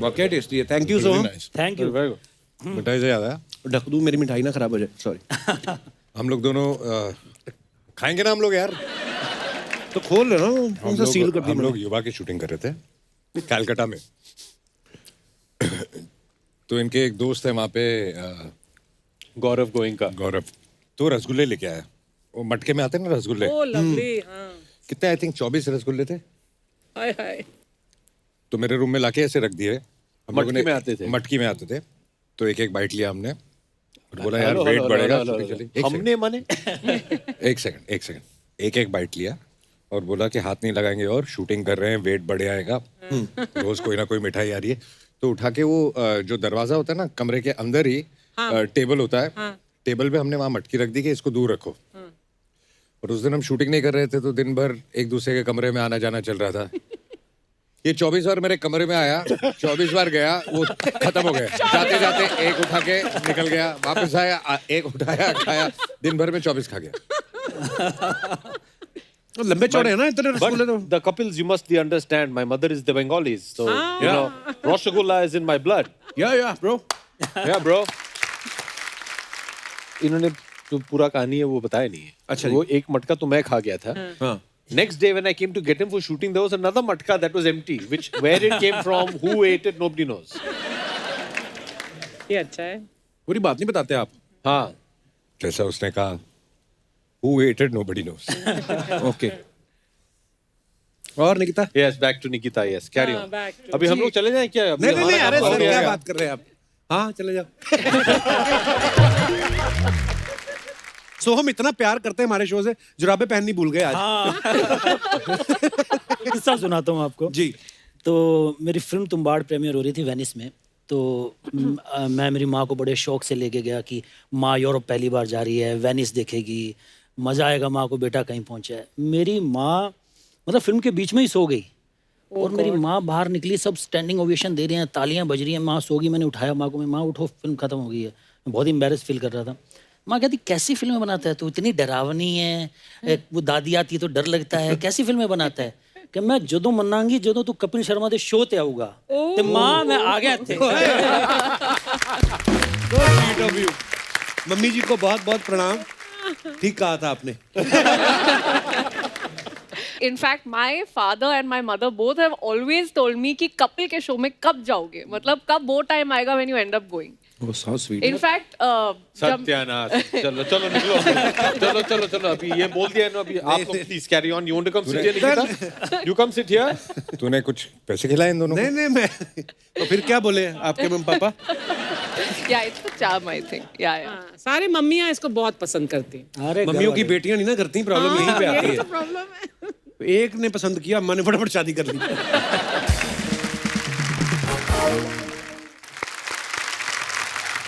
वाकई टेस्टी है। Thank you so Really much. nice। Thank you. Very good. मिठाई से याद आया, ढक दूं मेरी मिठाई ना खराब हो जाए। सॉरी। हम लोग दोनों खाएंगे ना हम लोग यार। तो खोल लेना उनसे सील कर दी हम मैंने। लोग युवा की शूटिंग कर रहे थे कलकत्ता में। तो इनके एक दोस्त है वहाँ पे गौरव गोइंका। गौरव, तो रसगुल्ले लेके आया। वो मटके में आते हैं ना रसगुल्ले। ओ लवली हाँ कितने, आई थिंक 24 रसगुल्ले थे। हाय हाय तो मेरे रूम में लाके ऐसे रख दिए। हम लोगों मटकी में आते थे? मटकी में आते थे। तो एक एक बाइट लिया हमने और बोला यार हेलो, वेट हेलो, बढ़ेगा। हेलो, हेलो, चलिए, हेलो। हमने माने एक सेकंड एक एक बाइट लिया और बोला कि हाथ नहीं लगाएंगे और शूटिंग कर रहे हैं, वेट बढ़े आएगा। रोज कोई ना कोई मिठाई आ रही है। तो उठा के वो जो दरवाजा होता है ना कमरे के अंदर ही टेबल होता है। टेबल पे हमने वहाँ मटकी रख दी कि इसको दूर रखो। और उस दिन हम शूटिंग नहीं कर रहे थे तो दिन भर एक दूसरे के कमरे में आना जाना चल रहा था। ये 24 बार मेरे कमरे में आया, 24 बार गया, वो खत्म हो गया। जाते जाते एक उठा के निकल गया, वापस आया, एक उठाया खाया, दिन भर में 24 खा गया। तो लंबे चौड़े हैं ना इतने रसगुल्ले तो। the couples you must understand my mother is the Bengalis so you know Rasgulla is in my blood. या ब्रो। Yeah bro. इन्होंने जो पूरा कहानी है वो बताया नहीं है। अच्छा वो एक मटका तो मैं खा गया था। हाँ। Next day when I came to get him for shooting there was another matka that was empty which where it came from who ate it nobody knows. ये अच्छा है पूरी बात नहीं बताते आप। हाँ जैसा उसने कहा, who ate it nobody knows। Okay. और Nikita? yes back to Nikita yes carry हाँ, on. back to- अभी हम लोग चले जाएं क्या? अभी नहीं नहीं हमारा अरे काम हो सर गया क्या क्या? बात कर रहे हैं आप? हाँ चले जाओ। सोहम इतना प्यार करते हैं हमारे शो से, जुराबे पहननी भूल गए आज। किस्सा सुनाता हूँ आपको। जी। तो मेरी फिल्म तुम्बाड़ प्रीमियर हो रही थी वेनिस में। तो मैं मेरी माँ को बड़े शौक से लेके गया कि माँ यूरोप पहली बार जा रही है, वेनिस देखेगी, मज़ा आएगा माँ को, बेटा कहीं पहुँचा है। मेरी माँ मतलब फिल्म के बीच में ही सो गई और मेरी माँ बाहर निकली, सब स्टैंडिंग ओवेशन दे रहे हैं, तालियां बज रही हैं। माँ सो गई, मैंने उठाया माँ को, मैं माँ उठो फिल्म खत्म हो गई है। मैं बहुत एम्बेरस फील कर रहा था। माँ कहती कैसी फिल्में बनाता है तू, इतनी डरावनी है, वो दादी आती है तो डर लगता है, कैसी फिल्में बनाता है। कि मैं जदों मनांगी जदों तू कपिल शर्मा के शो ते आऊगा ते माँ मैं आ गया थे। मम्मी जी को बहुत बहुत प्रणाम। ठीक कहा था आपने। In fact, my father and my mother both have always told me कि कपिल के शो में कब जाओगे, मतलब कब वो टाइम आएगा when you end up going. वो सो स्वीट। In fact, जब सत्यानाश चलो चलो निकलो चलो चलो चलो अभी ये बोल दिया है ना अभी आप please carry on you want to come sit here Nikita you come sit here तूने कुछ पैसे खिलाए इन दोनों को? नहीं नहीं मैं तो फिर क्या बोले आपके mummy papa? yeah, it's the charm, I think. Yeah. हाँ, सारी मम्मियाँ इसको बहुत पसंद करती हैं अरे मम्मियों की बेटियां नहीं ना करती, प्रॉब्लम यहीं पे आती यही तो है। प्रॉब्लम है एक ने पसंद किया, अम्मा ने फटाफट शादी कर ली।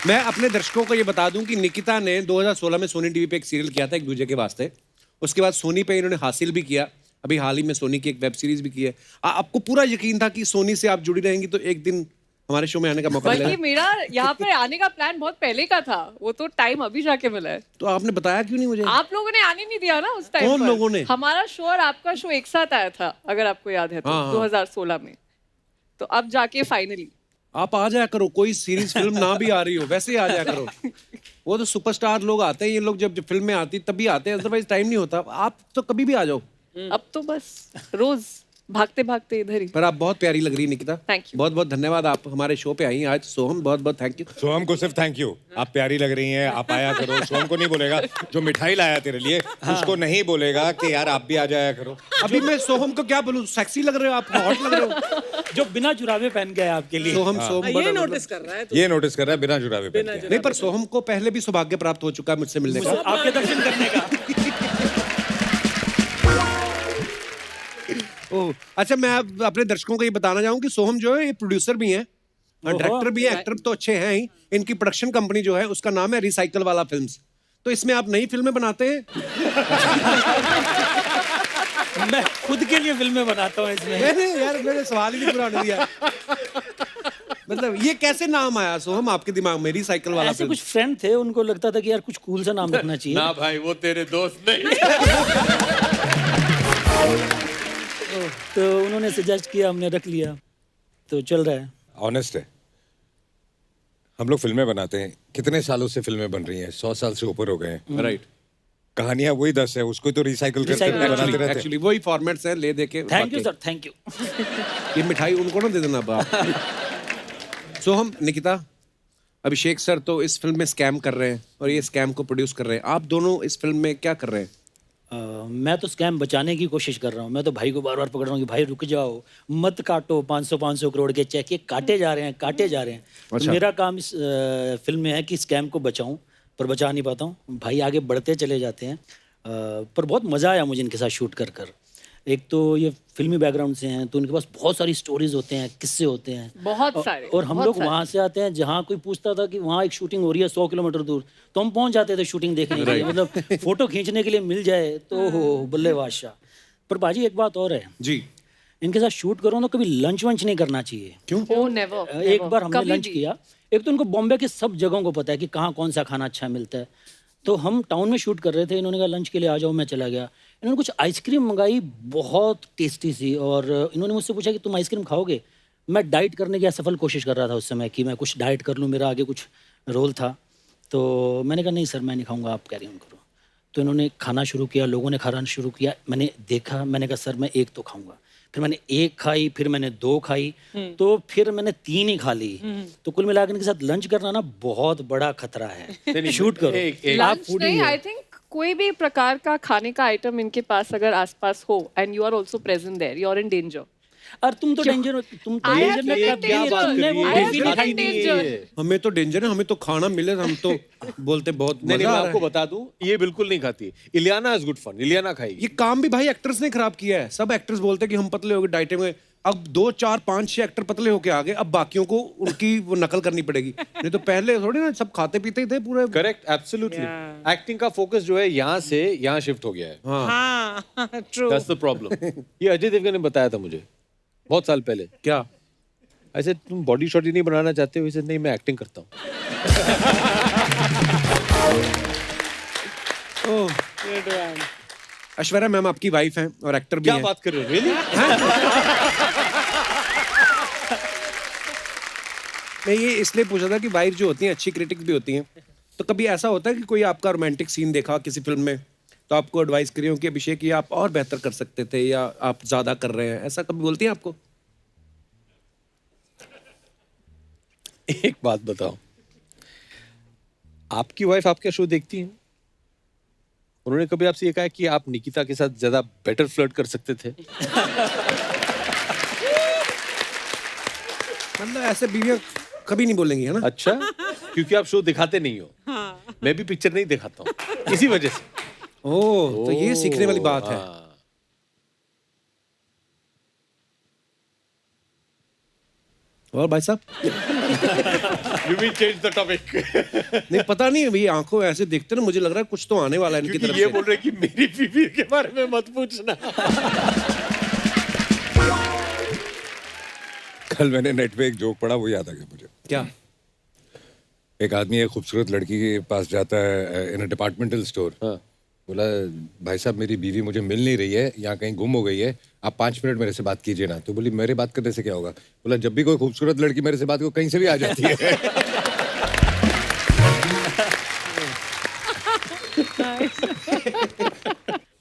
मैं अपने दर्शकों को ये बता दूं कि निकिता ने 2016 में सोनी टीवी पे एक सीरियल किया था एक दूजे के वास्ते। उसके बाद सोनी पे इन्होंने हासिल भी किया, अभी हाल ही में सोनी की एक वेब सीरीज भी की है। आपको पूरा यकीन था कि सोनी से आप जुड़ी रहेंगी तो एक दिन हमारे शो में आने का मौका बल्कि मिलेगा? मेरा यहाँ पे आने का प्लान बहुत पहले का था, वो तो टाइम अभी जाके मिला है। तो आपने बताया क्यों नहीं मुझे? आप लोगों ने आने नहीं दिया ना उस टाइम। कौन लोगों ने? हमारा शो और आपका शो एक साथ आया था, अगर आपको याद है तो, हाँ, हाँ। 2016 में। तो अब जाके फाइनली आप आ जाया करो, कोई सीरीज फिल्म ना भी आ रही हो वैसे ही आ जाया करो। वो तो सुपरस्टार लोग आते हैं, ये लोग जब फिल्म में आती तभी आते हैं, अदरवाइज टाइम नहीं होता। आप तो कभी भी आ जाओ। अब तो बस रोज भागते भागते इधर ही। पर आप बहुत प्यारी लग रही है निकिता। Thank you. बहुत बहुत धन्यवाद, आप हमारे शो पे आई आज। सोहम बहुत बहुत थैंक यू। सोहम को सिर्फ थैंक यू, आप प्यारी लग रही हैं, आप आया करो। सोहम को नहीं बोलेगा जो मिठाई लाया तेरे लिए, उसको नहीं बोलेगा कि यार आप भी आ जाया करो। अभी मैं सोहम को क्या बोलूं, सेक्सी लग रहे हो आप, हॉट लग रहे हो। जो बिना जुराबे पहन के आया आपके लिए। सोहम सोहम ये बड़ा नोटिस कर रहा है तो ये नोटिस कर रहा है बिना जुराबे पहन के। नहीं, पर सोहम को पहले भी सौभाग्य प्राप्त हो चुका है मुझसे मिलने का। आपके दर्शन करने का। ओह, अच्छा, मैं अपने दर्शकों को ये बताना चाहूँ कि सोहम जो है ये प्रोड्यूसर भी हैं और डायरेक्टर भी है, एक्टर तो अच्छे हैं ही। इनकी प्रोडक्शन कंपनी जो है उसका नाम है रिसाइकल वाला फिल्म्स। तो इसमें आप नई फिल्में बनाते हैं? मैं खुद के लिए फिल्में बनाता हूँ इसमें। नहीं यार, मैंने सवाल ही नहीं पूरा होने दिया। मतलब ये कैसे नाम आया सोहम आपके दिमाग में, रिसाइकल वाला ऐसे फिल्म? कुछ फ्रेंड थे, उनको लगता था कि यार कुछ कूल सा नाम रखना चाहिए। ना भाई, वो तेरे दोस्त नहीं। तो उन्होंने सजेस्ट किया, हमने रख लिया, तो चल रहा है। ऑनेस्ट है, हम लोग फिल्में बनाते हैं, कितने सालों से फिल्में बन रही हैं, 100 साल से ऊपर हो गए हैं। राइट। कहानियां वही 10 है, उसको तो रिसाइकल करते बनाते रहते हैं। एक्चुअली वही फॉर्मेट्स हैं, ले दे के। Thank you sir, thank you. ये मिठाई उनको ना दे देना बाप। सोहम, निकिता, अभिषेक सर तो इस फिल्म में स्कैम कर रहे हैं और ये स्कैम को प्रोड्यूस कर रहे हैं। आप दोनों इस फिल्म में क्या कर रहे हैं? मैं तो स्कैम बचाने की कोशिश कर रहा हूँ। मैं तो भाई को बार बार पकड़ रहा हूँ कि भाई रुक जाओ, मत काटो 500 करोड़ के चेक, ये काटे जा रहे हैं, काटे जा रहे हैं। अच्छा। तो मेरा काम इस फिल्म में है कि स्कैम को बचाऊं, पर बचा नहीं पाता हूँ। भाई आगे बढ़ते चले जाते हैं। पर बहुत मज़ा आया मुझे इनके साथ शूट कर कर। एक तो ये फिल्मी बैकग्राउंड से हैं, तो उनके पास बहुत सारी स्टोरीज होते हैं, किस्से होते हैं बहुत सारे। और हम लोग वहाँ से आते हैं जहाँ कोई पूछता था कि वहाँ एक शूटिंग हो रही है 100 किलोमीटर दूर, तो हम पहुँच जाते थे शूटिंग देखने के लिए। मतलब फोटो खींचने के लिए मिल जाए तो हो बल्ले बादशाह। पर बाजी एक बात और है जी। इनके साथ शूट करो तो कभी लंच वंच नहीं करना चाहिए। क्यों? Oh, never, एक never. बार हमने कभी लंच भी। किया। एक तो उनको बॉम्बे के सब जगहों को पता है कि कहाँ कौन सा खाना अच्छा मिलता है। तो हम टाउन में शूट कर रहे थे, इन्होंने कहा लंच के लिए आ जाओ, मैं चला गया। इन्होंने कुछ आइसक्रीम मंगाई, बहुत टेस्टी सी, और इन्होंने मुझसे पूछा कि तुम आइसक्रीम खाओगे। मैं डाइट करने की असफल कोशिश कर रहा था उस समय कि मैं कुछ डाइट कर लूँ, मेरा आगे कुछ रोल था। तो मैंने कहा नहीं सर, मैं नहीं खाऊंगा, आप कैरी ऑन करो। तो इन्होंने खाना शुरू किया, लोगों ने खाना शुरू किया। मैंने देखा, मैंने कहा सर मैं एक तो खाऊंगा। फिर मैंने एक खाई, फिर मैंने 2 खाई, तो फिर मैंने 3 ही खा ली। तो कुल मिलाकर इनके साथ लंच करना ना बहुत बड़ा खतरा है। शूट करो आप लंच फूडी नहीं, हो। आई थिंक कोई भी प्रकार का खाने का आइटम इनके पास अगर आसपास हो and you are also present there, you are in danger. और तुम तो डेंजर हो, तुम तो I डेंजर have में been कभी in danger. तुमने वो I have कभी been नहीं in खाई danger. हमें तो डेंजर है, हमें तो खाना मिले हम तो बोलते बहुत नहीं, मजा मैं आ रहा आपको है। बता दूं, ये बिल्कुल नहीं खाती। Ileana is good fun, Ileana खाएगी। ये काम भी भाई एक्टर्स ने खराब किया है। सब एक्टर्स बोलते हैं कि हम पतले हो गए, डाइटिंग में। अब 2, 4, 5, 6 एक्टर पतले होके आ गए, अब बाकियों को उनकी वो नकल करनी पड़ेगी। नहीं तो पहले थोड़ी ना सब खाते पीते ही थे पूरे। Correct, absolutely. एक्टिंग का फोकस जो है यहाँ से यहाँ शिफ्ट हो गया है। हाँ ट्रू। That's the problem. ये अजय देवगन ने बताया था मुझे बहुत साल पहले। क्या? ऐसे तुम बॉडी शॉडी नहीं बनाना चाहते हो? इसे नहीं, मैं एक्टिंग करता हूँ। ऐश्वर्या मैम आपकी वाइफ हैं और एक्टर भी क्या हैं। बात कर रहे हो? रियली? मैं ये इसलिए पूछा था कि वाइफ जो होती हैं अच्छी क्रिटिक भी होती हैं। तो कभी ऐसा होता है कि कोई आपका रोमांटिक सीन देखा किसी फिल्म में तो आपको एडवाइस करी हो कि अभिषेक ये आप और बेहतर कर सकते थे या आप ज्यादा कर रहे हैं, ऐसा कभी बोलती हैं आपको? एक बात बताओ, आपकी वाइफ आपका शो देखती है? उन्होंने कभी आपसे ये कहा है कि आप निकिता के साथ ज्यादा बेटर फ्लर्ट कर सकते थे? मतलब ऐसे बीवियां कभी नहीं बोलेंगी, है ना? अच्छा, क्योंकि आप शो दिखाते नहीं हो। मैं भी पिक्चर नहीं दिखाता हूँ इसी वजह से। ओह, तो ये सीखने वाली बात है। हाँ। और भाई साहब You will change the topic. नहीं पता नहीं, ये आंखों ऐसे देखते ना मुझे लग रहा है कुछ तो आने वाला है इनकी क्योंकि तरफ ये से। बोल रहे कि मेरी बीवी के बारे में मत पूछना। कल मैंने नेट पे एक जोक पढ़ा, वो याद आ गया मुझे। क्या? एक आदमी एक खूबसूरत लड़की के पास जाता है इन अ डिपार्टमेंटल स्टोर। बोला भाई साहब मेरी बीवी मुझे मिल नहीं रही है, यहाँ कहीं गुम हो गई है, आप 5 मिनट मेरे से बात कीजिए ना। तो बोली मेरे बात करने से क्या होगा? बोला जब भी कोई खूबसूरत लड़की मेरे से बात को कहीं से भी आ जाती है।